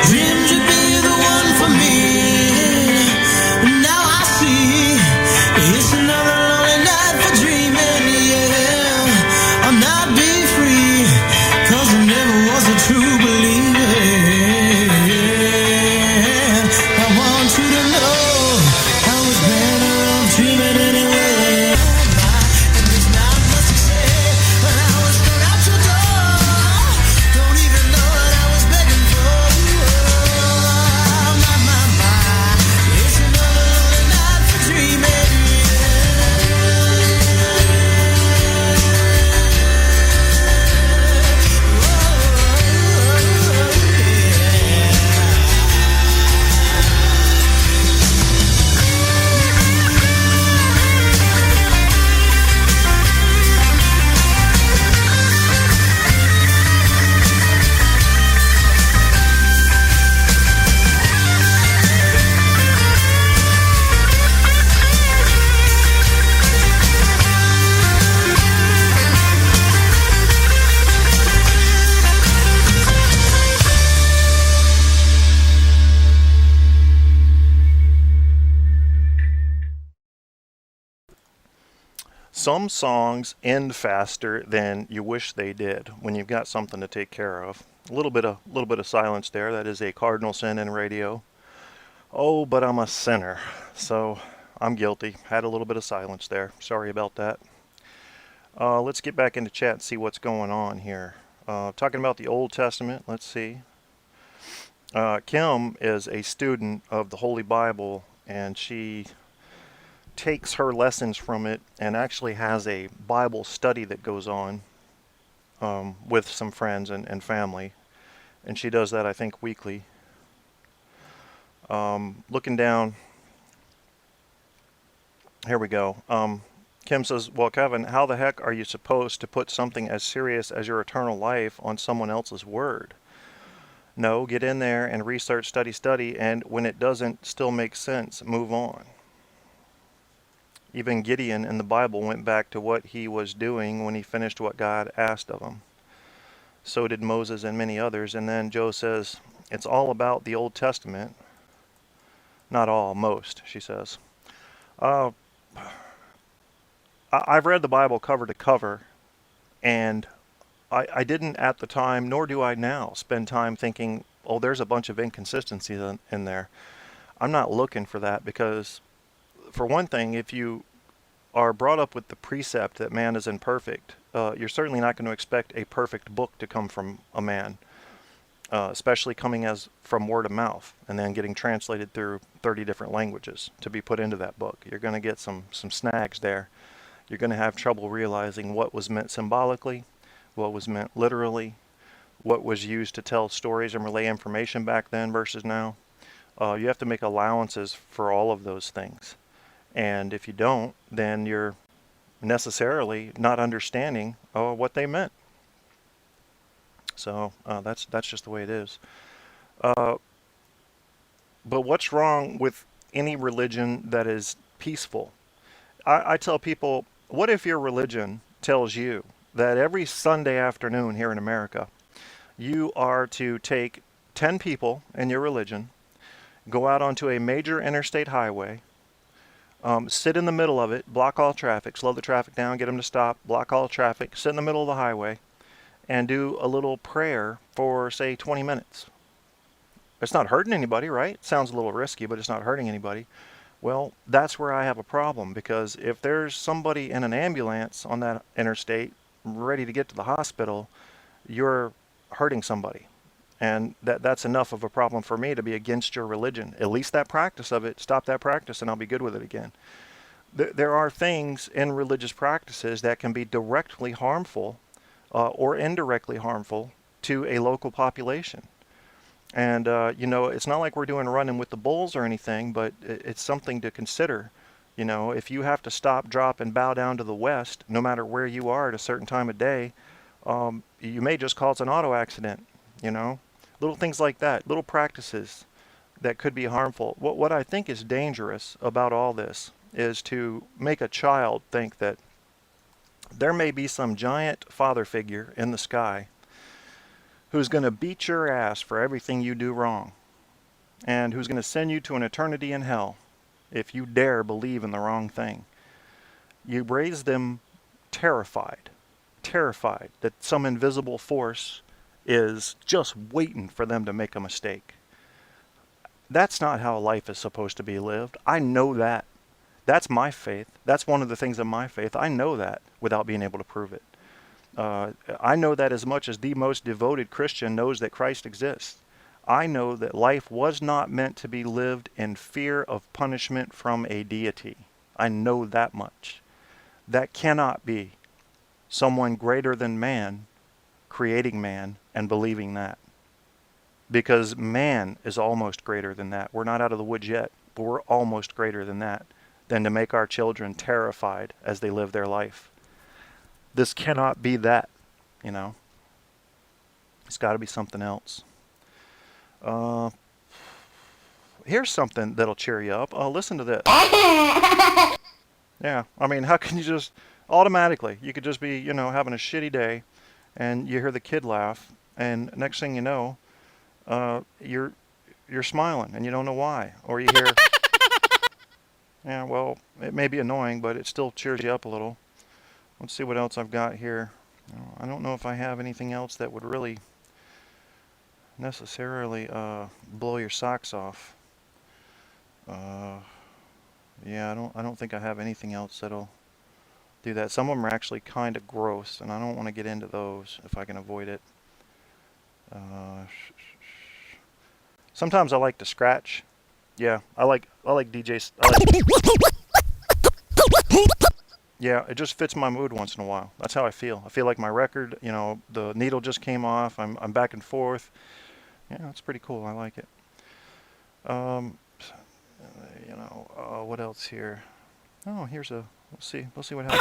dreamed you'd be the one for me. Now I see it's another lonely night for dreaming, yeah. I'll not be free, 'cause I never was a true believer. I want you to know I was better off dreaming anyway. And there's not much to say when I was thrown out your door. Don't even know what I was begging for. It's another lonely night for dreaming. Some songs end faster than you wish they did when you've got something to take care of. A little bit of silence there. That is a cardinal sin in radio. Oh, but I'm a sinner, so I'm guilty. Had a little bit of silence there. Sorry about that. Let's get back into chat and see what's going on here. Talking about the Old Testament. Let's see. Kim is a student of the Holy Bible, and she takes her lessons from it and actually has a Bible study that goes on with some friends and family. And she does that, I think, weekly. Looking down, here we go. Kim says, well, Kevin, how the heck are you supposed to put something as serious as your eternal life on someone else's word? No, get in there and research, study, and when it doesn't still make sense, move on. Even Gideon in the Bible went back to what he was doing when he finished what God asked of him. So did Moses and many others. And then Joe says, it's all about the Old Testament. Not all, most, she says. I've read the Bible cover to cover, and I didn't at the time, nor do I now, spend time thinking, oh, there's a bunch of inconsistencies in there. I'm not looking for that because, for one thing, if you are brought up with the precept that man is imperfect, you're certainly not going to expect a perfect book to come from a man. especially coming as from word of mouth and then getting translated through 30 different languages to be put into that book. You're going to get some snags there. You're going to have trouble realizing what was meant symbolically, what was meant literally, what was used to tell stories and relay information back then versus now. You have to make allowances for all of those things. And if you don't, then you're necessarily not understanding what they meant. So that's just the way it is. But what's wrong with any religion that is peaceful? I tell people, what if your religion tells you that every Sunday afternoon here in America, you are to take 10 people in your religion, go out onto a major interstate highway, sit in the middle of it, block all traffic, slow the traffic down, get them to stop, block all traffic, sit in the middle of the highway, and do a little prayer for, say, 20 minutes. It's not hurting anybody, right? It sounds a little risky, but it's not hurting anybody. Well, that's where I have a problem, because if there's somebody in an ambulance on that interstate ready to get to the hospital, you're hurting somebody. And that's enough of a problem for me to be against your religion. At least that practice of it, stop that practice and I'll be good with it again. There are things in religious practices that can be directly harmful or indirectly harmful to a local population. And, it's not like we're doing running with the bulls or anything, but it's something to consider. If you have to stop, drop, and bow down to the west, no matter where you are at a certain time of day, you may just cause an auto accident, Little things like that, little practices that could be harmful. What I think is dangerous about all this is to make a child think that there may be some giant father figure in the sky who's going to beat your ass for everything you do wrong, and who's going to send you to an eternity in hell if you dare believe in the wrong thing. You raise them terrified that some invisible force is just waiting for them to make a mistake. That's not how life is supposed to be lived. I know that. That's my faith. That's one of the things of my faith. I know that without being able to prove it. I know that as much as the most devoted Christian knows that Christ exists. I know that life was not meant to be lived in fear of punishment from a deity. I know that much. That cannot be someone greater than man creating man and believing that. Because man is almost greater than that. We're not out of the woods yet, but we're almost greater than that, than to make our children terrified as they live their life. This cannot be that, It's got to be something else. Here's something that'll cheer you up. Listen to this. Yeah, how can you just automatically, you could just be, having a shitty day, and you hear the kid laugh, and next thing you know, you're smiling, and you don't know why. Or you hear, yeah, well, it may be annoying, but it still cheers you up a little. Let's see what else I've got here. I don't know if I have anything else that would really necessarily blow your socks off. Yeah, I don't think I have anything else that'll do that. Some of them are actually kind of gross, and I don't want to get into those if I can avoid it. Sometimes I like to scratch. Yeah, I like DJs. Yeah, it just fits my mood once in a while. That's how I feel. I feel like my record, the needle just came off. I'm back and forth. Yeah, it's pretty cool. I like it. What else here? Oh, here's a. We'll see what happens.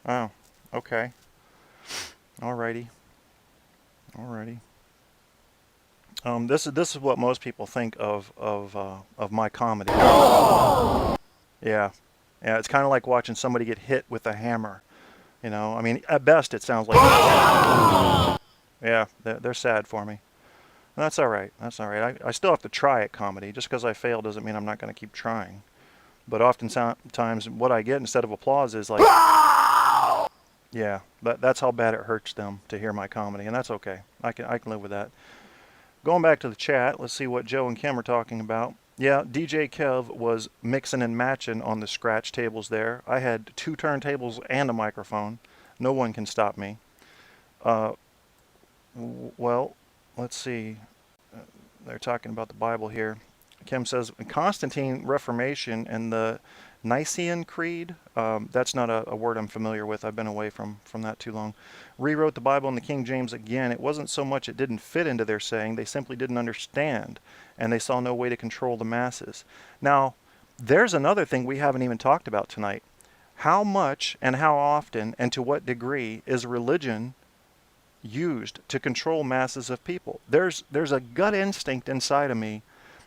Oh, okay. Alrighty. This is what most people think of my comedy. Yeah, it's kind of like watching somebody get hit with a hammer. At best it sounds like. Yeah, they're sad for me. That's all right. I still have to try at comedy. Just because I fail doesn't mean I'm not going to keep trying. But oftentimes what I get instead of applause is like, yeah, that's how bad it hurts them to hear my comedy, and that's okay. I can live with that. Going back to the chat, let's see what Joe and Kim are talking about. Yeah, DJ Kev was mixing and matching on the scratch tables there. I had 2 turntables and a microphone. No one can stop me. Well, let's see. They're talking about the Bible here. Kim says Constantine Reformation and the Nicene Creed. That's not a word I'm familiar with. I've been away from that too long. Rewrote the Bible in the King James again. It wasn't so much it didn't fit into their saying, they simply didn't understand, and they saw no way to control the masses. Now, there's another thing we haven't even talked about tonight. How much and how often and to what degree is religion used to control masses of people? There's a gut instinct inside of me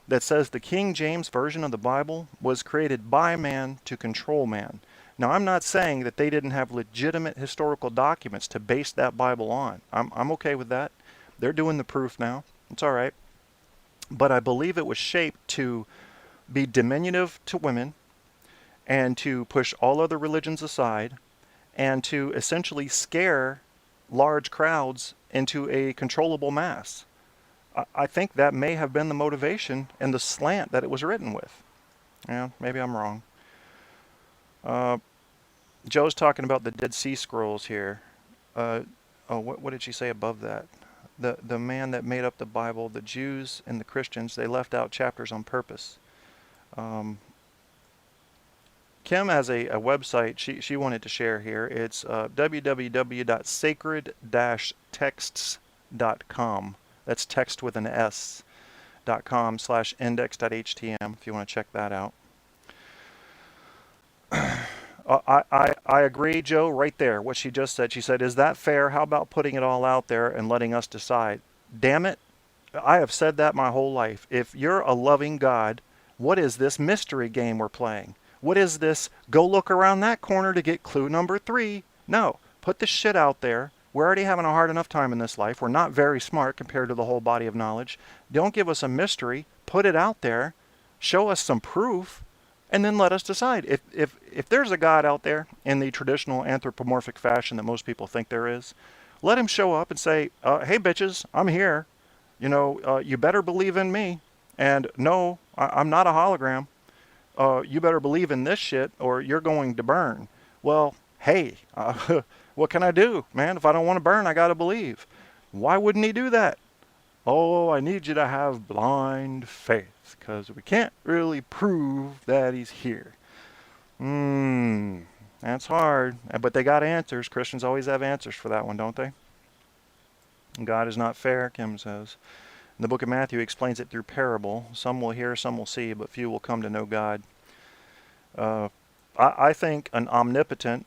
that says the King James Version of the Bible was created by man to control man. Now, I'm not saying that they didn't have legitimate historical documents to base that Bible on. I'm okay with that. They're doing the proof now. It's all right. But I believe it was shaped to be diminutive to women and to push all other religions aside and to essentially scare large crowds into a controllable mass. I think that may have been the motivation and the slant that it was written with. Yeah, maybe I'm wrong. Joe's talking about the Dead Sea Scrolls here. What did she say above that? The man that made up the Bible, the Jews and the Christians, they left out chapters on purpose. Kim has a website she wanted to share here. It's www.sacred-texts.com. That's text with an s.com/index.htm if you want to check that out. I agree, Joe, right there, what she just said. She said, is that fair? How about putting it all out there and letting us decide? Damn it. I have said that my whole life. If you're a loving God, what is this mystery game we're playing? What is this, go look around that corner to get clue number 3? No, put the shit out there. We're already having a hard enough time in this life. We're not very smart compared to the whole body of knowledge. Don't give us a mystery. Put it out there. Show us some proof. And then let us decide. If there's a God out there in the traditional anthropomorphic fashion that most people think there is, let him show up and say, hey, bitches, I'm here. You better believe in me. And no, I'm not a hologram. You better believe in this shit or you're going to burn. Well, hey, what can I do, man? If I don't want to burn, I got to believe. Why wouldn't he do that? Oh, I need you to have blind faith because we can't really prove that he's here. That's hard. But they got answers. Christians always have answers for that one, don't they? God is not fair, Kim says. In the book of Matthew, he explains it through parable. Some will hear, some will see, but few will come to know God. I think an omnipotent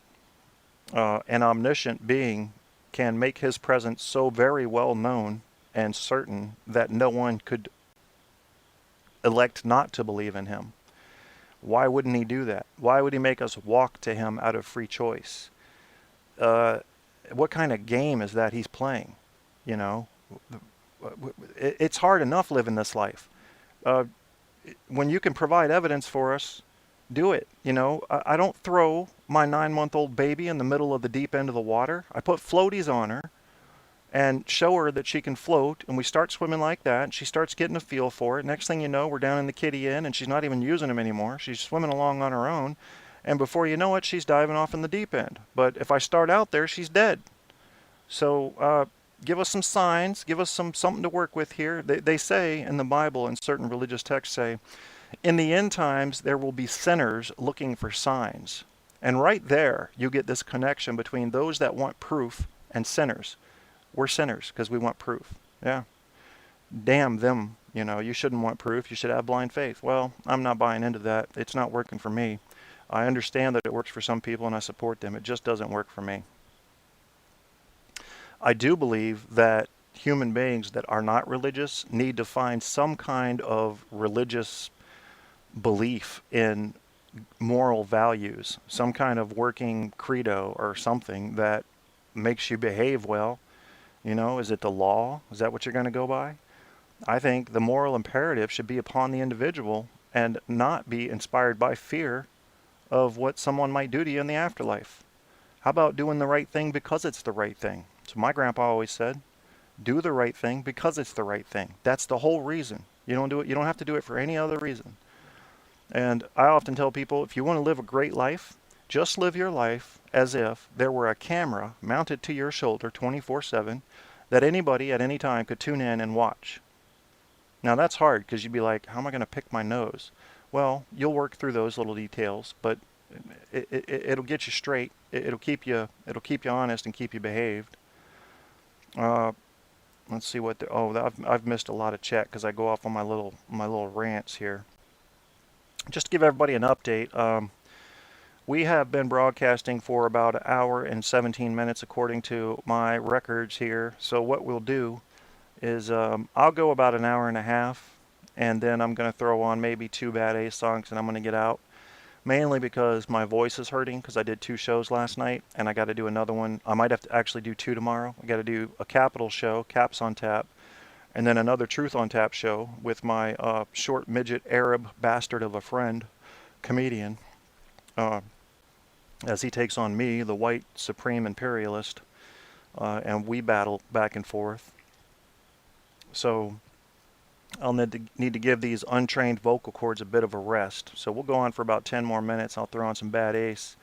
and omniscient being can make his presence so very well known and certain that no one could elect not to believe in him. Why wouldn't he do that? Why would he make us walk to him out of free choice? What kind of game is that he's playing? It's hard enough living this life. When you can provide evidence for us, do it. I don't throw my 9-month-old baby in the middle of the deep end of the water. I put floaties on her and show her that she can float, and we start swimming like that, and she starts getting a feel for it. Next thing you know, we're down in the kiddie inn, and she's not even using them anymore. She's swimming along on her own, and before you know it, she's diving off in the deep end. But if I start out there, she's dead. So give us some signs, give us something to work with here. They say in the Bible, and certain religious texts say, in the end times, there will be sinners looking for signs. And right there, you get this connection between those that want proof and sinners. We're sinners because we want proof. Yeah. Damn them. You shouldn't want proof. You should have blind faith. Well, I'm not buying into that. It's not working for me. I understand that it works for some people and I support them. It just doesn't work for me. I do believe that human beings that are not religious need to find some kind of religious belief in moral values, some kind of working credo or something that makes you behave well. Is it the law? Is that what you're going to go by? I think the moral imperative should be upon the individual and not be inspired by fear of what someone might do to you in the afterlife. How about doing the right thing because it's the right thing? So my grandpa always said, do the right thing because it's the right thing. That's the whole reason. You don't do it. You don't have to do it for any other reason. And I often tell people, if you want to live a great life, just live your life as if there were a camera mounted to your shoulder 24/7, that anybody at any time could tune in and watch. Now that's hard because you'd be like, how am I going to pick my nose? Well, you'll work through those little details, but it'll get you straight. It'll keep you honest and keep you behaved. Let's see what. I've missed a lot of chat because I go off on my little rants here. Just to give everybody an update. We have been broadcasting for about an hour and 17 minutes according to my records here. So what we'll do is I'll go about an hour and a half, and then I'm going to throw on maybe 2 Bad Ace songs, and I'm going to get out. Mainly because my voice is hurting because I did 2 shows last night, and I got to do another one. I might have to actually do 2 tomorrow. I got to do a Capital show, Caps on Tap, and then another Truth on Tap show with my short midget Arab bastard of a friend, comedian, as he takes on me, the white supreme imperialist, and we battle back and forth. So I'll need to give these untrained vocal cords a bit of a rest. So we'll go on for about 10 more minutes. I'll throw on some Bad Ace.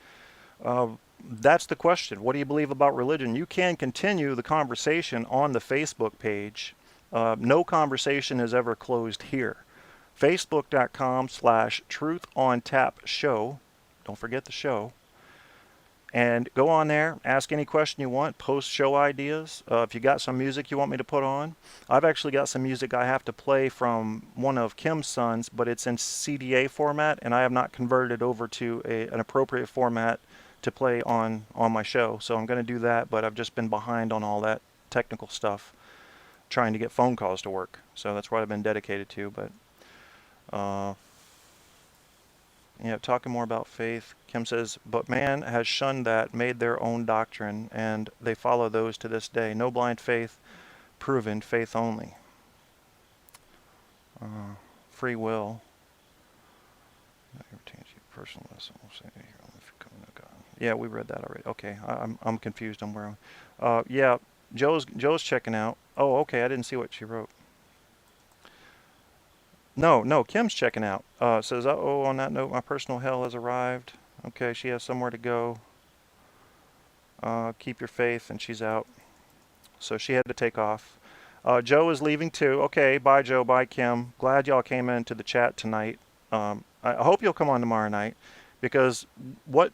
That's the question. What do you believe about religion? You can continue the conversation on the Facebook page. No conversation is ever closed here. Facebook.com/TruthOnTapShow. Don't forget the show. And go on there, ask any question you want, post show ideas. If you got some music you want me to put on. I've actually got some music I have to play from one of Kim's sons, but it's in CDA format, and I have not converted it over to an appropriate format to play on my show. So I'm going to do that, but I've just been behind on all that technical stuff, trying to get phone calls to work. So that's what I've been dedicated to. But yeah, talking more about faith. Kim says, but man has shunned that, made their own doctrine, and they follow those to this day. No blind faith, proven faith only. Free will. Personal lesson. We'll say here. Yeah, we read that already. Okay, I'm confused on where. Yeah, Joe's checking out. Oh, okay. I didn't see what she wrote. No, Kim's checking out. Says, on that note, my personal hell has arrived. Okay, she has somewhere to go. Keep your faith, and she's out. So she had to take off. Joe is leaving too. Okay, bye Joe, bye Kim. Glad y'all came into the chat tonight. I hope you'll come on tomorrow night, because what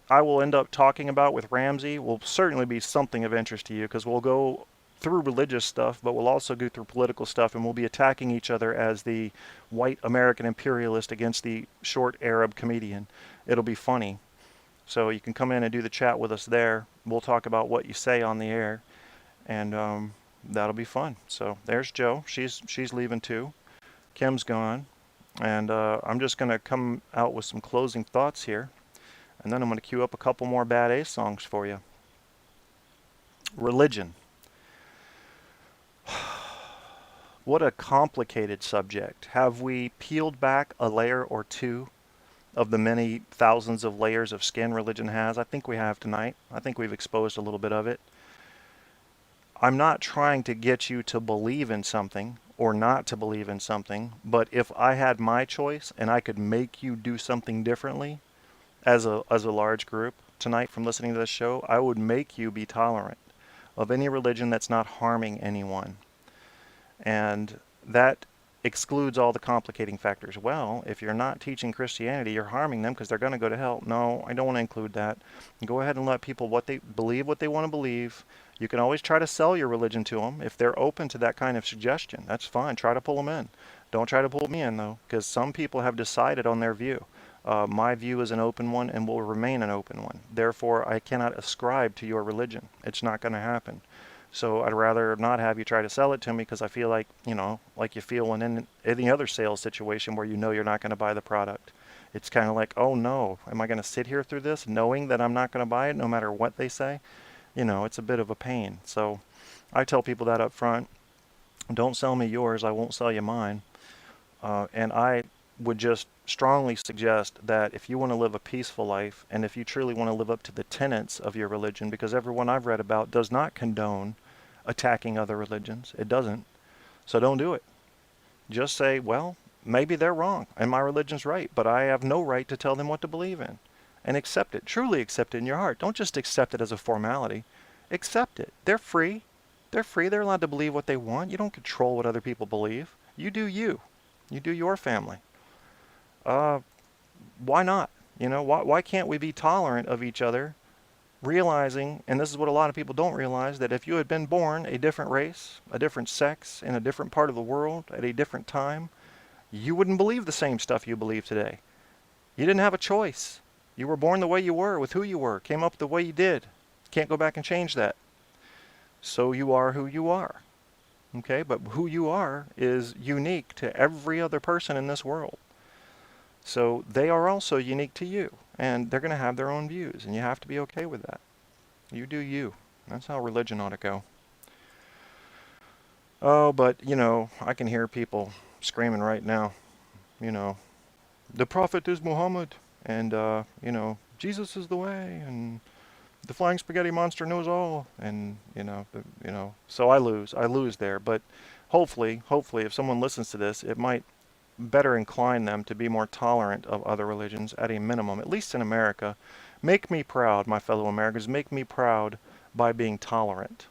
I will end up talking about with Ramsey will certainly be something of interest to you, because we'll go through religious stuff, but we'll also go through political stuff, and we'll be attacking each other as the white American imperialist against the short Arab comedian. It'll be funny. So you can come in and do the chat with us there. We'll talk about what you say on the air, and that'll be fun. So there's Joe. She's leaving too. Kim's gone, and I'm just going to come out with some closing thoughts here, and then I'm going to queue up a couple more Bad Ace songs for you. Religion. What a complicated subject. Have we peeled back a layer or two of the many thousands of layers of skin religion has? I think we have tonight. I think we've exposed a little bit of it. I'm not trying to get you to believe in something or not to believe in something, but if I had my choice and I could make you do something differently as a large group tonight from listening to this show, I would make you be tolerant of any religion that's not harming anyone. And that excludes all the complicating factors. Well, if you're not teaching Christianity, you're harming them because they're going to go to hell. No, I don't want to include that. Go ahead and let people what they want to believe. You can always try to sell your religion to them if they're open to that kind of suggestion. That's fine. Try to pull them in. Don't try to pull me in, though, because some people have decided on their view. My view is an open one and will remain an open one. Therefore, I cannot ascribe to your religion. It's not going to happen. So I'd rather not have you try to sell it to me, because I feel like, like you feel when in any other sales situation where you're not going to buy the product. It's kind of like, oh no, am I going to sit here through this knowing that I'm not going to buy it no matter what they say? It's a bit of a pain. So I tell people that up front. Don't sell me yours, I won't sell you mine. And I would just strongly suggest that if you want to live a peaceful life, and if you truly want to live up to the tenets of your religion, because everyone I've read about does not condone attacking other religions. It doesn't. So don't do it. Just say, well, maybe they're wrong and my religion's right, but I have no right to tell them what to believe in. And accept it. Truly accept it in your heart. Don't just accept it as a formality. Accept it. They're free. They're free. They're allowed to believe what they want. You don't control what other people believe. You do you. You do your family. Uh, why not? Why can't we be tolerant of each other, realizing, and this is what a lot of people don't realize, that if you had been born a different race, a different sex, in a different part of the world, at a different time, you wouldn't believe the same stuff you believe today. You didn't have a choice. You were born the way you were, with who you were, came up the way you did. Can't go back and change that. So you are who you are. Okay, but who you are is unique to every other person in this world. So they are also unique to you, and they're going to have their own views, and you have to be okay with that. You do you. That's how religion ought to go. Oh, but, I can hear people screaming right now, the prophet is Muhammad, and, Jesus is the way, and the flying spaghetti monster knows all, and, so I lose there, but hopefully, if someone listens to this, it might better incline them to be more tolerant of other religions at a minimum, at least in America. Make me proud, my fellow Americans. Make me proud by being tolerant.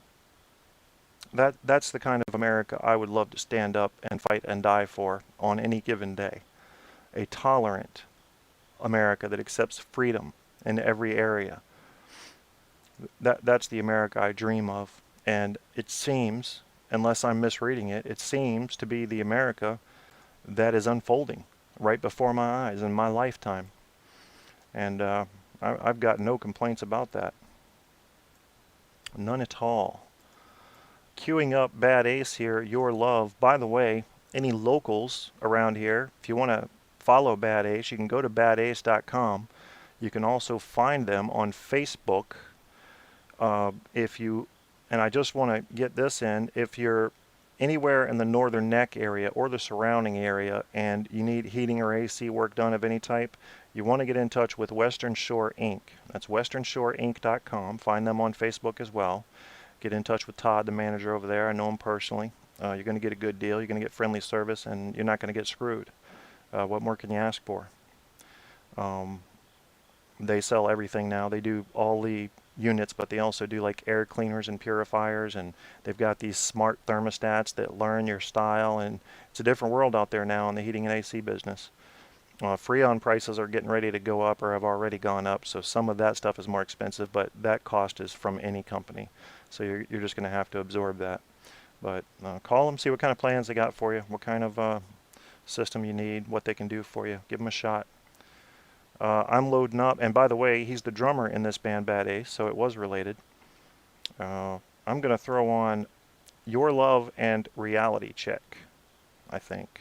That's the kind of America I would love to stand up and fight and die for on any given day. A tolerant America that accepts freedom in every area. That's the America I dream of. And it seems, unless I'm misreading it, it seems to be the America that is unfolding right before my eyes in my lifetime. And I've got no complaints about that. None at all. Queuing up Bad Ace here, Your Love. By the way, any locals around here, if you want to follow Bad Ace, you can go to badace.com. You can also find them on Facebook. And I just want to get this in, if you're anywhere in the Northern Neck area or the surrounding area and you need heating or AC work done of any type, you want to get in touch with Western Shore Inc. That's westernshoreinc.com. Find them on Facebook as well. Get in touch with Todd, the manager over there. I know him personally. You're going to get a good deal. You're going to get friendly service, and you're not going to get screwed. What more can you ask for? They sell everything now. They do all the units, but they also do like air cleaners and purifiers, and they've got these smart thermostats that learn your style, and it's a different world out there now in the heating and AC business. Freon prices are getting ready to go up or have already gone up, so some of that stuff is more expensive, but that cost is from any company, so you're just going to have to absorb that. But call them, see what kind of plans they got for you, what kind of system you need, what they can do for you. Give them a shot. I'm loading up, and by the way, he's the drummer in this band, Bad Ace, so it was related. I'm going to throw on Your Love and Reality Check, I think.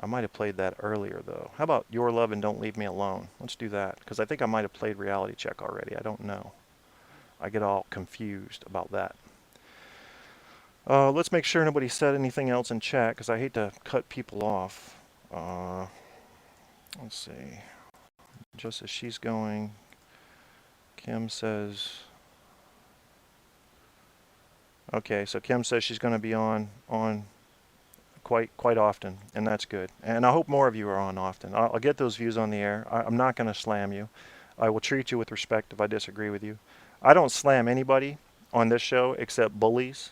I might have played that earlier, though. How about Your Love and Don't Leave Me Alone? Let's do that, because I think I might have played Reality Check already. I don't know. I get all confused about that. Let's make sure nobody said anything else in chat, because I hate to cut people off. Let's see. Just as she's going, Kim says, okay, so Kim says she's going to be on quite often, and that's good. And I hope more of you are on often. I'll get those views on the air. I'm not going to slam you. I will treat you with respect if I disagree with you. I don't slam anybody on this show except bullies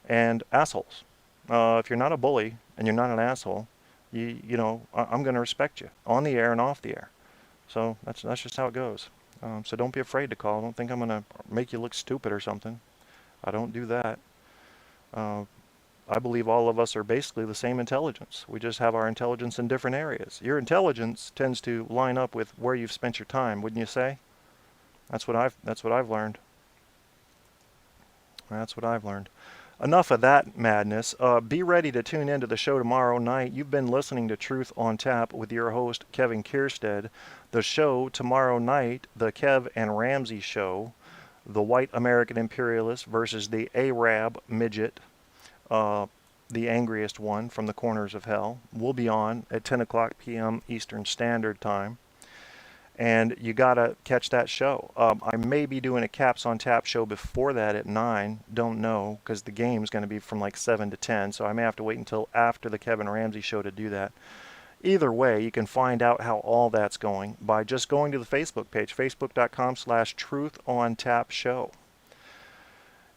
and assholes. If you're not a bully and you're not an asshole, I'm going to respect you on the air and off the air. So that's just how it goes. So don't be afraid to call. Don't think I'm going to make you look stupid or something. I don't do that. I believe all of us are basically the same intelligence. We just have our intelligence in different areas. Your intelligence tends to line up with where you've spent your time, wouldn't you say? That's what I've learned. That's what I've learned. Enough of that madness. Be ready to tune into the show tomorrow night. You've been listening to Truth on Tap with your host, Kevin Kierstead. The show tomorrow night, the Kev and Ramsey show, the white American imperialist versus the Arab midget, the angriest one from the corners of hell, will be on at 10 o'clock p.m. Eastern Standard Time. And you got to catch that show. I may be doing a Caps on Tap show before that at 9. Don't know, because the game's going to be from like 7 to 10. So I may have to wait until after the Kevin Ramsey show to do that. Either way, you can find out how all that's going by just going to the Facebook page, facebook.com/truthontapshow.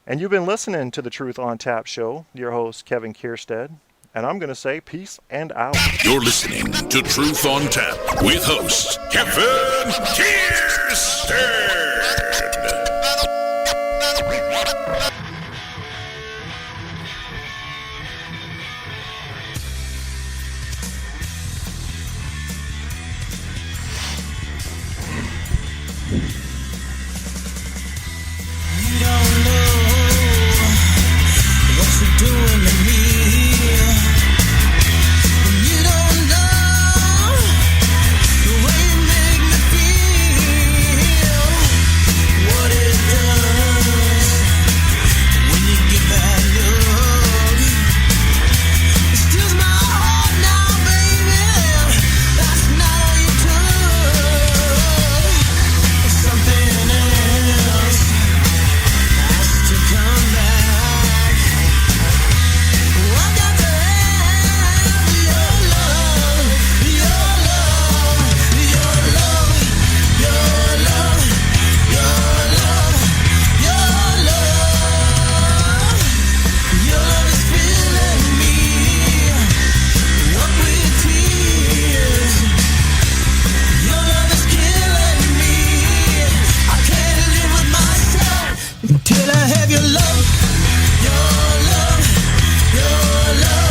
And you've been listening to the Truth on Tap show. Your host, Kevin Kierstead. And I'm going to say peace and out. You're listening to Truth on Tap with host Kevin Kierstead. You don't know what you're doing to me. You don't know the way you make me feel. What it does when you give that look. It steals my heart now, baby. That's not all you took. Something else has to come back. I got to have your love, your love, your love, your love, your love, your love. Your love is filling me up with tears. Your love is killing me. I can't live with myself until I have your love, your love, your love.